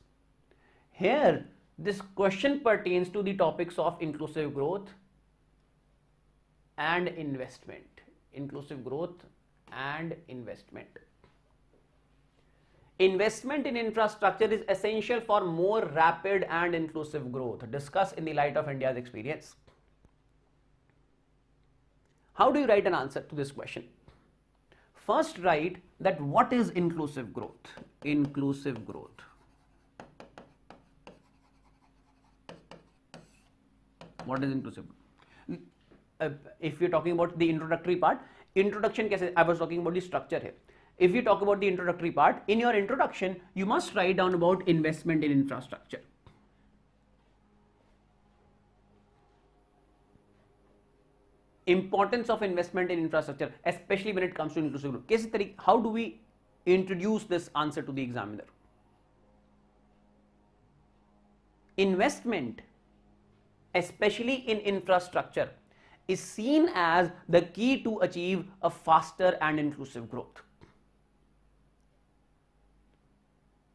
Here, this question pertains to the topics of inclusive growth and investment. Inclusive growth and investment. Investment in infrastructure is essential for more rapid and inclusive growth. Discuss in the light of India's experience. How do you write an answer to this question? First, write that what is inclusive growth? Inclusive growth. What is inclusive? If you're talking about the introductory part, introduction कैसे? I was talking about the structure here. If you talk about the introductory part, in your introduction, you must write down about investment in infrastructure. Importance of investment in infrastructure, especially when it comes to inclusive growth. How do we introduce this answer to the examiner? Investment, especially in infrastructure, is seen as the key to achieve a faster and inclusive growth.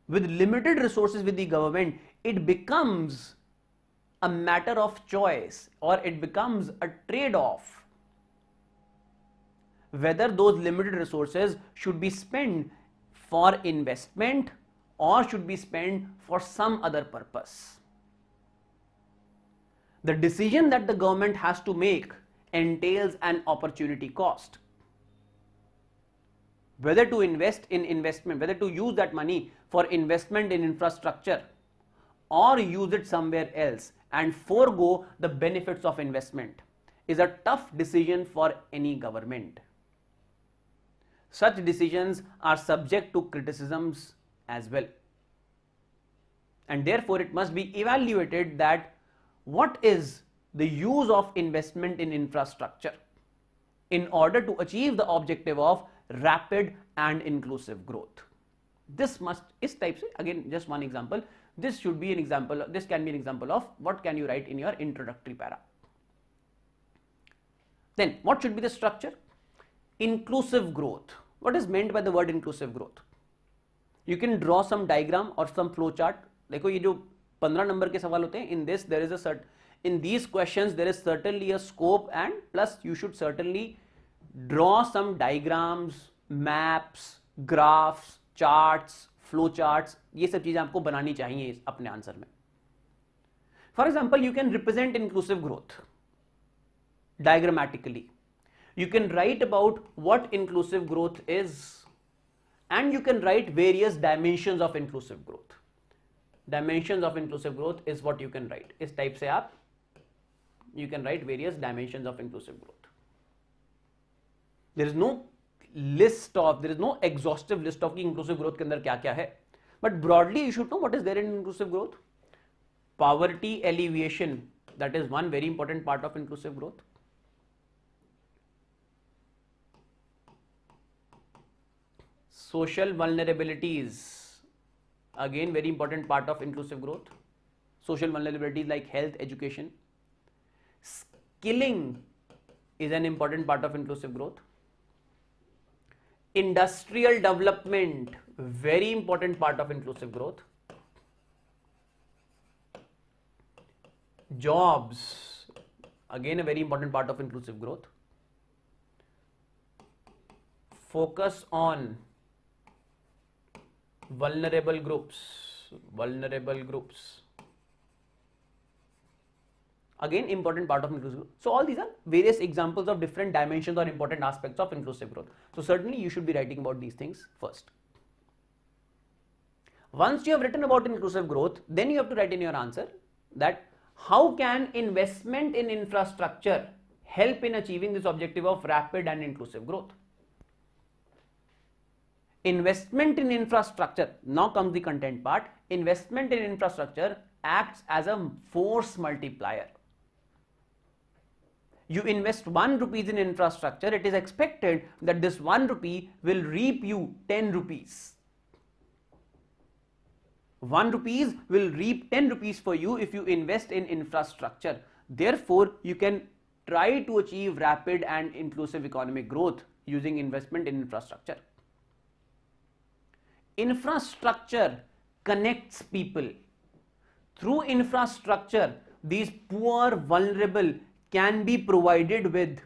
With limited resources with the government, it becomes a matter of choice, or it becomes a trade-off whether those limited resources should be spent for investment or should be spent for some other purpose. The decision that the government has to make entails an opportunity cost. Whether to invest in investment, whether to use that money for investment in infrastructure or use it somewhere else and forego the benefits of investment, is a tough decision for any government. Such decisions are subject to criticisms as well. And therefore, it must be evaluated that what is the use of investment in infrastructure in order to achieve the objective of rapid and inclusive growth. This must, is type, again, just one example. This should be an example, this can be an example of what can you write in your introductory para. Then, what should be the structure? Inclusive growth. What is meant by the word inclusive growth? You can draw some diagram or some flow chart. देखो ये जो 15 number के सवाल होते हैं, in this there is a certain, in these questions there is certainly a scope, and plus you should certainly draw some diagrams, maps, graphs, charts, flow charts. ये सब चीजें आपको बनानी चाहिए अपने आंसर में. For example, you can represent inclusive growth diagrammatically. You can write about what inclusive growth is, and you can write various dimensions of inclusive growth. Dimensions of inclusive growth is what you can write. इस type से आप, you can write various dimensions of inclusive growth. There is no list of, there is no exhaustive list of कि inclusive growth के अंदर क्या क्या है. But broadly you should know what is there in inclusive growth. Poverty alleviation, that is one very important part of inclusive growth. Social vulnerabilities, again very important part of inclusive growth. Social vulnerabilities like health, education. Skilling is an important part of inclusive growth. Industrial development, very important part of inclusive growth. Jobs, Again, a very important part of inclusive growth. Focus on vulnerable groups. Vulnerable groups. Again, important part of inclusive growth. So all these are various examples of different dimensions or important aspects of inclusive growth. So certainly you should be writing about these things first. Once you have written about inclusive growth, then you have to write in your answer that how can investment in infrastructure help in achieving this objective of rapid and inclusive growth? Investment in infrastructure, now comes the content part. Investment in infrastructure acts as a force multiplier. You invest 1 rupees in infrastructure, it is expected that this 1 rupee will reap you 10 rupees. 1 rupees will reap 10 rupees for you if you invest in infrastructure. Therefore, you can try to achieve rapid and inclusive economic growth using investment in infrastructure. Infrastructure connects people. Through infrastructure, these poor, vulnerable can be provided with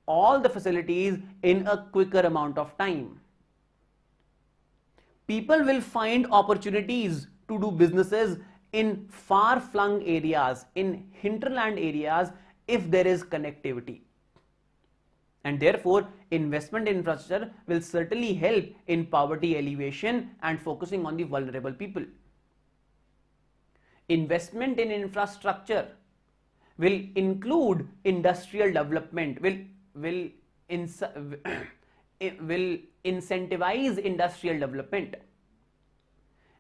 all the facilities in a quicker amount of time. People will find opportunities to do businesses in far-flung areas, in hinterland areas, if there is connectivity. And therefore, investment in infrastructure will certainly help in poverty alleviation and focusing on the vulnerable people. Investment in infrastructure will include industrial development, will incentivize industrial development.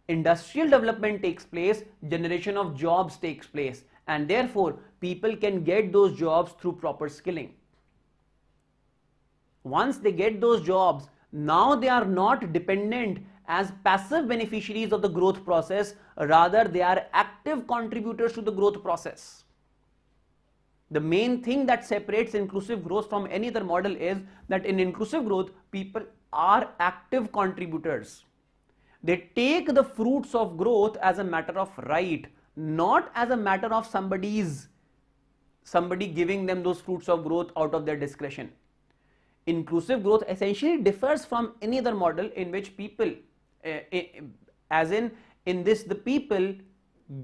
Industrial development takes place, generation of jobs takes place, and therefore people can get those jobs through proper skilling. Once they get those jobs, now they are not dependent as passive beneficiaries of the growth process, rather they are active contributors to the growth process. The main thing that separates inclusive growth from any other model is that in inclusive growth, people are active contributors. They take the fruits of growth as a matter of right, not as a matter of somebody giving them those fruits of growth out of their discretion. Inclusive growth essentially differs from any other model in which people, as in this, the people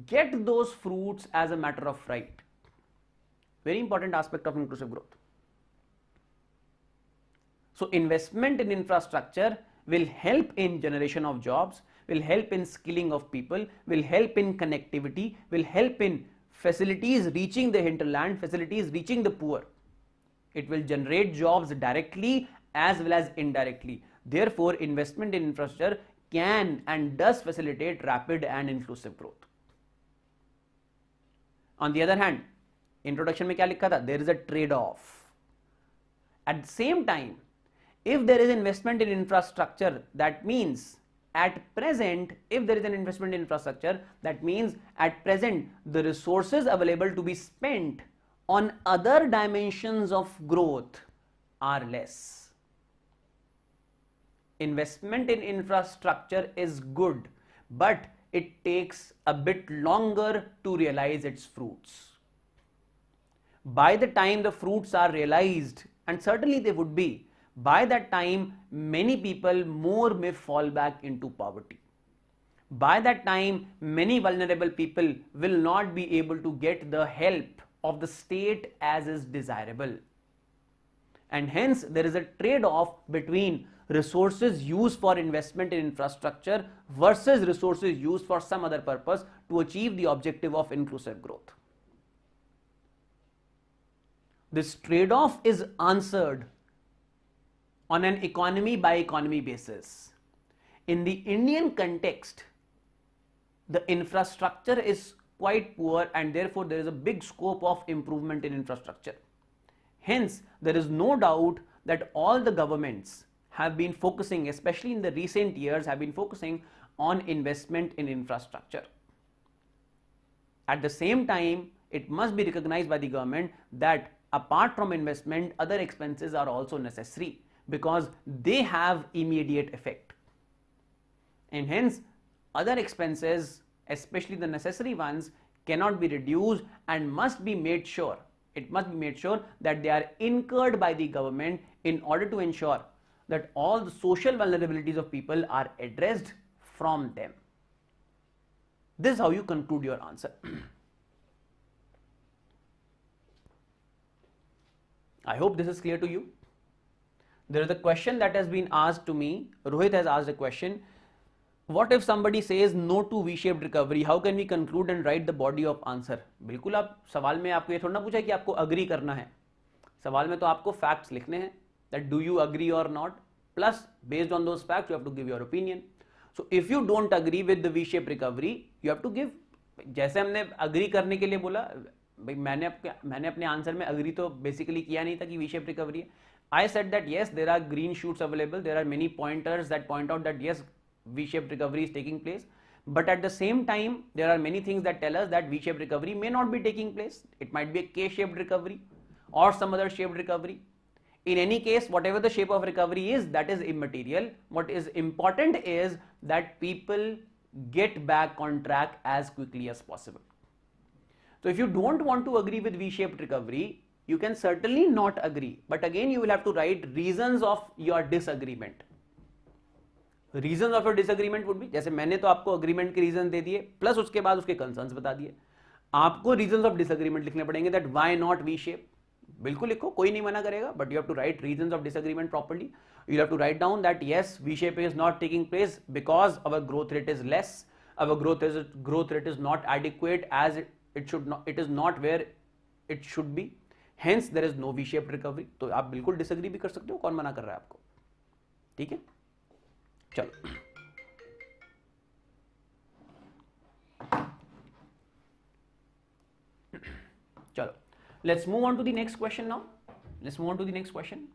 get those fruits as a matter of right. Very important aspect of inclusive growth. So investment in infrastructure will help in generation of jobs, will help in skilling of people, will help in connectivity, will help in facilities reaching the hinterland, facilities reaching the poor. It will generate jobs directly as well as indirectly. Therefore, investment in infrastructure can and does facilitate rapid and inclusive growth. On the other hand, introduction में क्या लिखा था? There is a trade-off. At the same time, if there is investment in infrastructure, that means at present, if there is an investment in infrastructure, that means at present the resources available to be spent on other dimensions of growth are less. Investment in infrastructure is good, but it takes a bit longer to realize its fruits. By the time the fruits are realized, and certainly they would be, by that time many people more may fall back into poverty. By that time many vulnerable people will not be able to get the help of the state as is desirable. And hence there is a trade-off between resources used for investment in infrastructure versus resources used for some other purpose to achieve the objective of inclusive growth. This trade-off is answered on an economy by economy basis. In the Indian context, the infrastructure is quite poor and therefore there is a big scope of improvement in infrastructure. Hence, there is no doubt that all the governments have been focusing, especially in the recent years, have been focusing on investment in infrastructure. At the same time, it must be recognized by the government that apart from investment, other expenses are also necessary because they have immediate effect. And hence, other expenses, especially the necessary ones, cannot be reduced and must be made sure It must be made sure that they are incurred by the government in order to ensure that all the social vulnerabilities of people are addressed from them. This is how you conclude your answer. I hope this is clear to you. There is a question that has been asked to me. Rohit has asked a question. What if somebody says no to V-shaped recovery? How can we conclude and write the body of answer? बिल्कुल आप सवाल में आपको ये थोड़ा ना पूछा कि आपको agree करना है. सवाल में तो आपको facts लिखने हैं. That do you agree or not? Plus based on those facts you have to give your opinion. So if you don't agree with the V-shaped recovery, you have to give. जैसे हमने agree करने के लिए बोला, भाई मैंने अपने answer में agree तो basically किया नहीं था कि V-shaped recovery है. I said that yes, there are green shoots available. There are many pointers that point out that yes, V-shaped recovery is taking place. But at the same time, there are many things that tell us that V-shaped recovery may not be taking place. It might be a K-shaped recovery or some other shaped recovery. In any case, whatever the shape of recovery is, that is immaterial. What is important is that people get back on track as quickly as possible. So if you don't want to agree with V-shaped recovery, you can certainly not agree. But again, you will have to write reasons of your disagreement. Reasons of your disagreement would be, जैसे मैंने तो आपको agreement के reasons दे दिए, plus उसके बाद उसके concerns बता दिए. आपको reasons of disagreement लिखने पड़ेंगे, that why not V-shape. बिल्कुल लिखो, कोई नहीं मना करेगा, but you have to write reasons of disagreement properly. You have to write down that yes, V-shape is not taking place because our growth rate is less, our growth rate is not adequate as it should not, it is not where it should be. Hence there is no V-shaped recovery. तो आप बिल्कुल disagree भी कर सकते हो, कौन मना कर रहा है आपको? ठीक है? चलो. चलो. Let's move on to the next question now. Let's move on to the next question.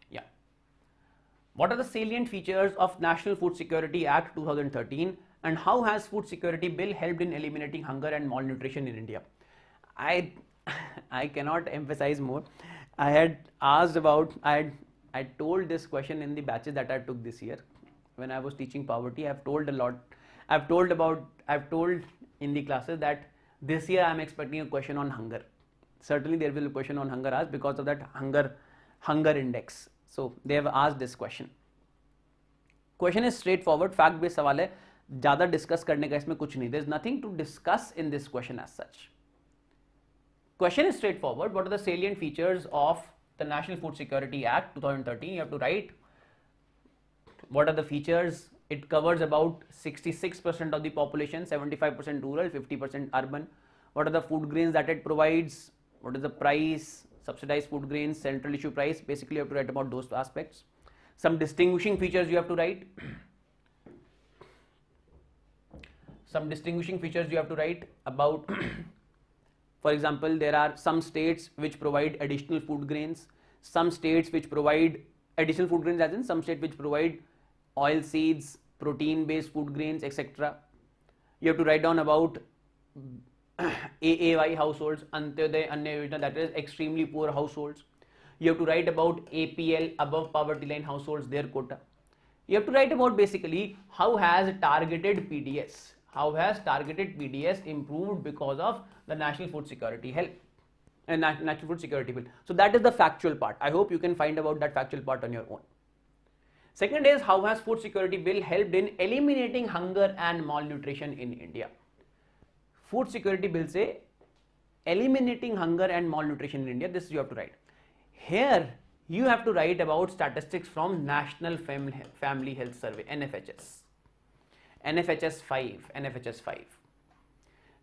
Yeah. What are the salient features of National Food Security Act 2013 and how has Food Security Bill helped in eliminating hunger and malnutrition in India? I cannot emphasize more. I had asked about, I told this question in the batches that I took this year when I was teaching poverty. I've told a lot. I've told in the classes that this year I'm expecting a question on hunger. Certainly there will be a question on hunger asked because of that hunger index. So they have asked this question. Question is straightforward, fact based सवाल है, ज़्यादा discuss करने का इसमें कुछ नहीं. There is nothing to discuss in this question as such. Question is straightforward. What are the salient features of the National Food Security Act 2013? You have to write what are the features. It covers about 66% of the population, 75% rural, 50% urban. What are the food grains that it provides? What is the price? Subsidized food grains, central issue price. Basically, you have to write about those aspects. Some distinguishing features you have to write. Some distinguishing features you have to write about. For example, there are some states which provide additional food grains, some states which provide additional food grains, as in some states which provide oil seeds, protein based food grains, etc. You have to write down about AAY households, Antyodaya Anna Yojana, that is extremely poor households. You have to write about APL, above poverty line households, their quota. You have to write about basically how has targeted PDS improved because of the National Food Security help and National Food Security Bill. So that is the factual part. I hope you can find about that factual part on your own. Second is how has Food Security Bill helped in eliminating hunger and malnutrition in India? Food Security Bill say eliminating hunger and malnutrition in India. This you have to write. Here you have to write about statistics from National Family Health Survey, NFHS. NFHS 5.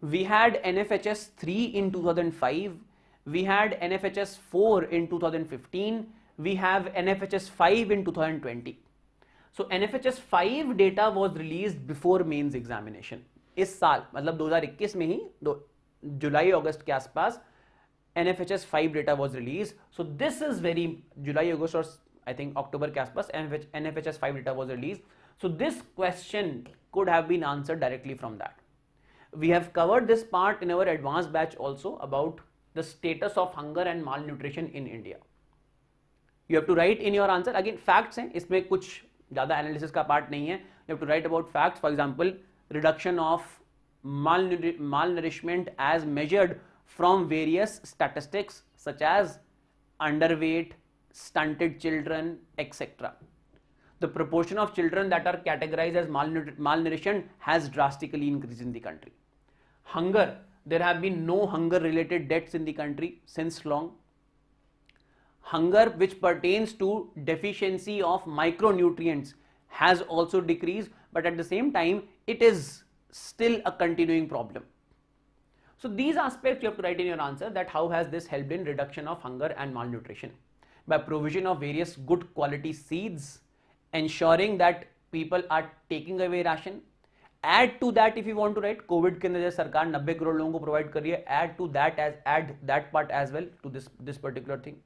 We had NFHS 3 in 2005. We had NFHS 4 in 2015. We have NFHS 5 in 2020. So NFHS 5 data was released before mains examination. इस साल मतलब 2021 में ही जुलाई अगस्त के आसपास NFHS 5 data was released. So this is very July, August or I think October के आसपास NFHS 5 data was released. So this question could have been answered directly from that. We have covered this part in our advanced batch also about the status of hunger and malnutrition in India. You have to write in your answer again facts हैं, इसमें कुछ ज़्यादा analysis का part नहीं है. You have to write about facts. For example, reduction of malnourishment as measured from various statistics such as underweight, stunted children, etc. The proportion of children that are categorized as malnutrition has drastically increased in the country. Hunger, there have been no hunger related deaths in the country since long. Hunger which pertains to deficiency of micronutrients has also decreased, but at the same time it is still a continuing problem. So these aspects you have to write in your answer, that how has this helped in reduction of hunger and malnutrition? By provision of various good quality seeds, ensuring that people are taking away ration. Add to that, if you want to write, COVID के अंदर सरकार 90 करोड़ लोगों को provide कर रही है, add that part as well to this particular thing.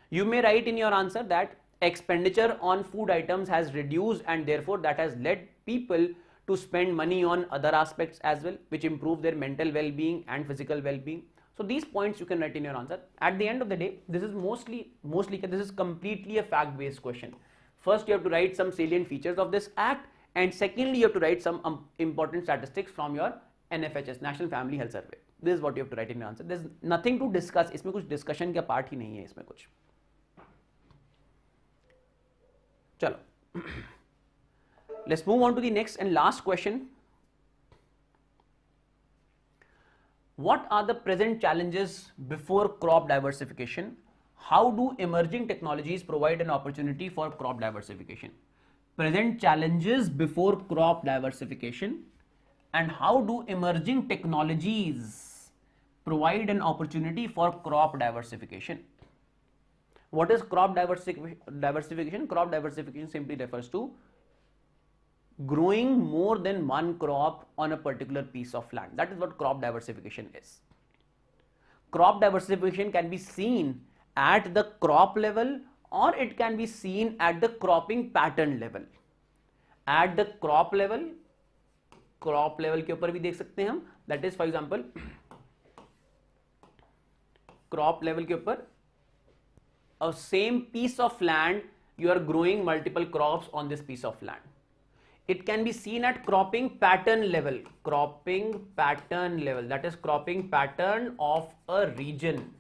You may write in your answer that expenditure on food items has reduced and therefore that has led people to spend money on other aspects as well, which improve their mental well-being and physical well-being. So these points you can write in your answer. At the end of the day, this is mostly this is completely a fact-based question. First, you have to write some salient features of this act, and secondly, you have to write some important statistics from your NFHS, National Family Health Survey. This is what you have to write in your answer. There's nothing to discuss. इसमें कुछ discussion का part ही नहीं है इसमें कुछ. चलो. Let's move on to the next and last question. What are the present challenges before crop diversification? How do emerging technologies provide an opportunity for crop diversification? Present challenges before crop diversification, and how do emerging technologies provide an opportunity for crop diversification? What is crop diversification? Crop diversification simply refers to growing more than one crop on a particular piece of land. That is what crop diversification is. Crop diversification can be seen at the crop level or it can be seen at the cropping pattern level. At the crop level के ऊपर भी देख सकते हैं हम. That is, for example, crop level के ऊपर a same piece of land, you are growing multiple crops on this piece of land. It can be seen at cropping pattern level. Cropping pattern level, that is cropping pattern of a region.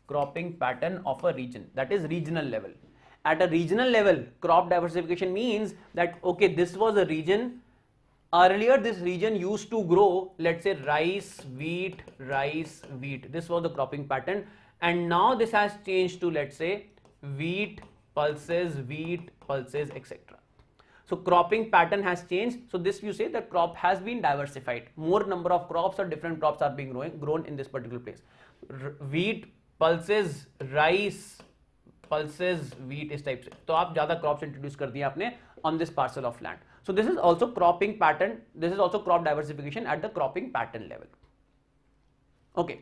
Cropping pattern of a region, that is regional level. At a regional level, crop diversification means that, okay, this was a region. Earlier, this region used to grow, let's say, rice, wheat. This was the cropping pattern. And now this has changed to, let's say, wheat, pulses, etc. So cropping pattern has changed. So this, you say, the crop has been diversified. More number of crops or different crops are being grown in this particular place. Wheat, pulses, rice, pulses, wheat, इस type से. तो आप ज़्यादा crops introduce कर दिए आपने on this parcel of land. So this is also cropping pattern. This is also crop diversification at the cropping pattern level. Okay.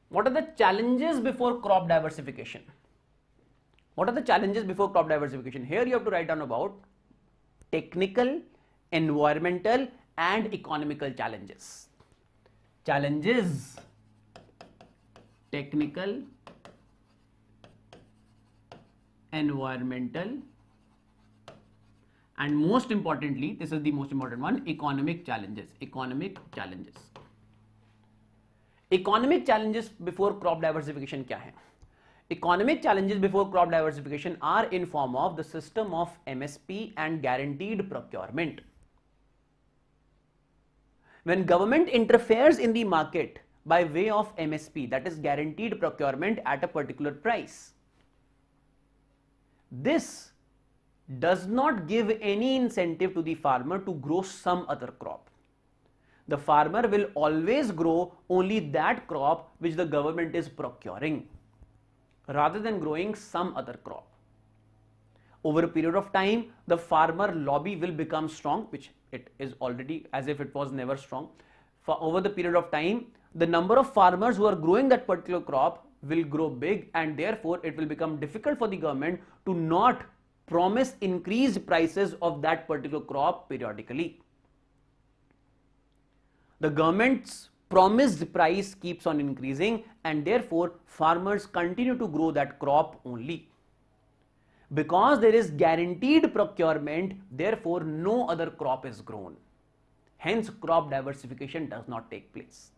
What are the challenges before crop diversification? What are the challenges before crop diversification? Here you have to write down about technical, environmental and economical challenges. Challenges, technical, environmental, and most importantly, this is the most important one, economic challenges. Economic challenges. Economic challenges before crop diversification क्या है? Economic challenges before crop diversification are in form of the system of MSP and guaranteed procurement. When government interferes in the market by way of MSP, that is guaranteed procurement at a particular price, this does not give any incentive to the farmer to grow some other crop. The farmer will always grow only that crop which the government is procuring, rather than growing some other crop. Over a period of time, the farmer lobby will become strong, which it is already, as if it was never strong. For over the period of time, the number of farmers who are growing that particular crop will grow big, and therefore it will become difficult for the government to not promise increased prices of that particular crop periodically. The government's promised price keeps on increasing, and therefore farmers continue to grow that crop only. Because there is guaranteed procurement, therefore no other crop is grown. Hence, crop diversification does not take place.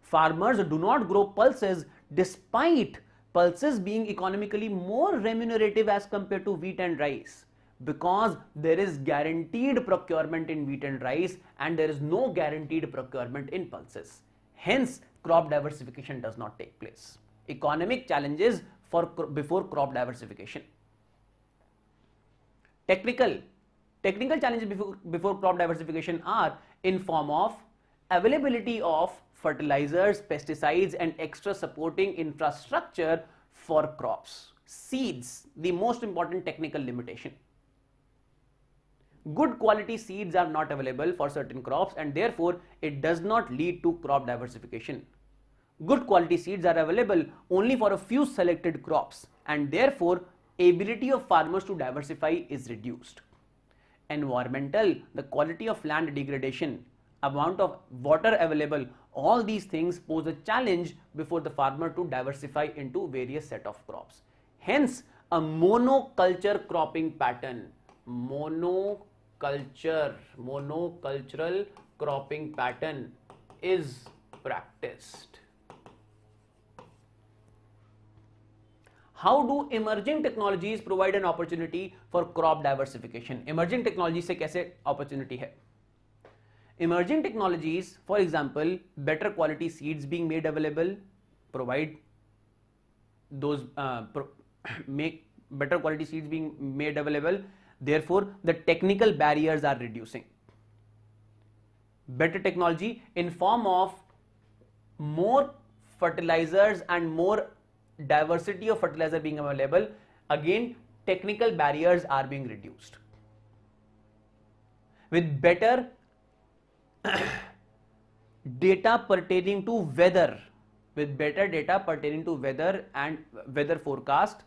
Farmers do not grow pulses despite pulses being economically more remunerative as compared to wheat and rice, because there is guaranteed procurement in wheat and rice and there is no guaranteed procurement in pulses. Hence, crop diversification does not take place. Economic challenges before crop diversification. Technical challenges before crop diversification are in form of availability of fertilizers, pesticides and extra supporting infrastructure for crops. Seeds, the most important technical limitation. Good quality seeds are not available for certain crops and therefore it does not lead to crop diversification. Good quality seeds are available only for a few selected crops and therefore ability of farmers to diversify is reduced. Environmental, the quality of land degradation, amount of water available, all these things pose a challenge before the farmer to diversify into various set of crops. Hence, a monoculture cropping pattern, monocultural cropping pattern is practiced. How do emerging technologies provide an opportunity for crop diversification? Emerging technology से कैसे opportunity है? Emerging technologies, for example, better quality seeds being made available, provide those make better quality seeds being made available. Therefore, the technical barriers are reducing. Better technology in form of more fertilizers and more diversity of fertilizer being available. Again, technical barriers are being reduced. With better data pertaining to weather, and weather forecast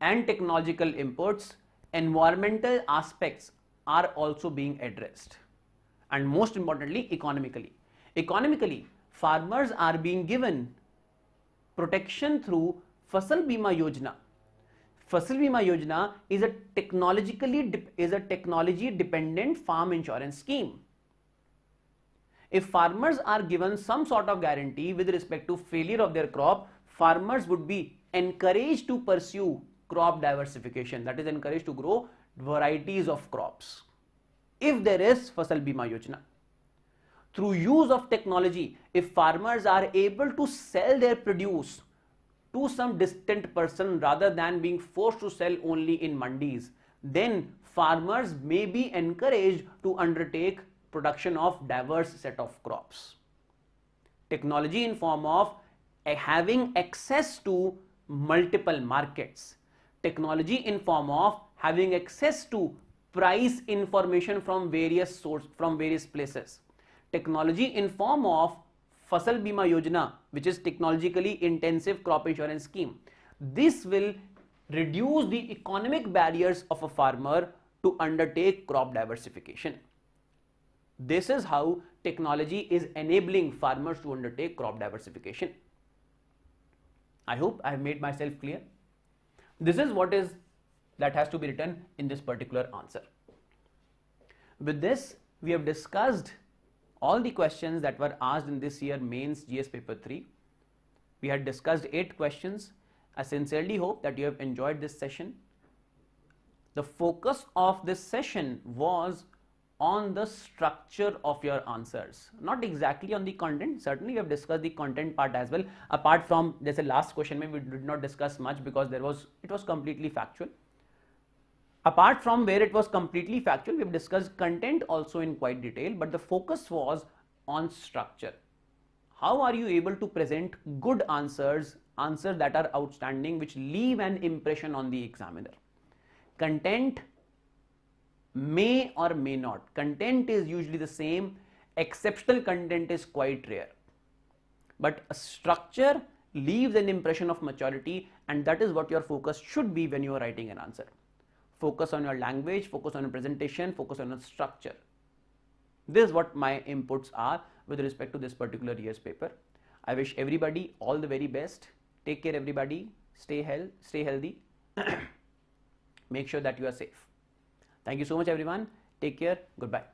and technological inputs, environmental aspects are also being addressed. And most importantly, economically, farmers are being given protection through Fasal Bima Yojana. Fasal Bima Yojana is a technology dependent farm insurance scheme. If farmers are given some sort of guarantee with respect to failure of their crop, farmers would be encouraged to pursue crop diversification, that is encouraged to grow varieties of crops. If there is Fasal Bima Yojana, through use of technology, if farmers are able to sell their produce to some distant person rather than being forced to sell only in mandis, then farmers may be encouraged to undertake production of diverse set of crops. Technology in form of having access to multiple markets. Technology in form of having access to price information from various places. Technology in form of Fasal Bima Yojana, which is technologically intensive crop insurance scheme. This will reduce the economic barriers of a farmer to undertake crop diversification. This is how technology is enabling farmers to undertake crop diversification. I hope I have made myself clear. This is what is that has to be written in this particular answer. With this, we have discussed all the questions that were asked in this year mains GS paper 3. We had discussed 8 questions. I sincerely hope that you have enjoyed this session. The focus of this session was on the structure of your answers, not exactly on the content. Certainly we have discussed the content part as well. Apart from there's a last question, maybe we did not discuss much because it was completely factual. Apart from where it was completely factual, we have discussed content also in quite detail, but the focus was on structure. How are you able to present good answers that are outstanding, which leave an impression on the examiner? Content may or may not. Content is usually the same. Exceptional content is quite rare. But a structure leaves an impression of maturity, and that is what your focus should be when you are writing an answer. Focus on your language, focus on your presentation, focus on your structure. This is what my inputs are with respect to this particular year's paper. I wish everybody all the very best. Take care everybody. Stay healthy. Make sure that you are safe. Thank you so much everyone. Take care. Goodbye.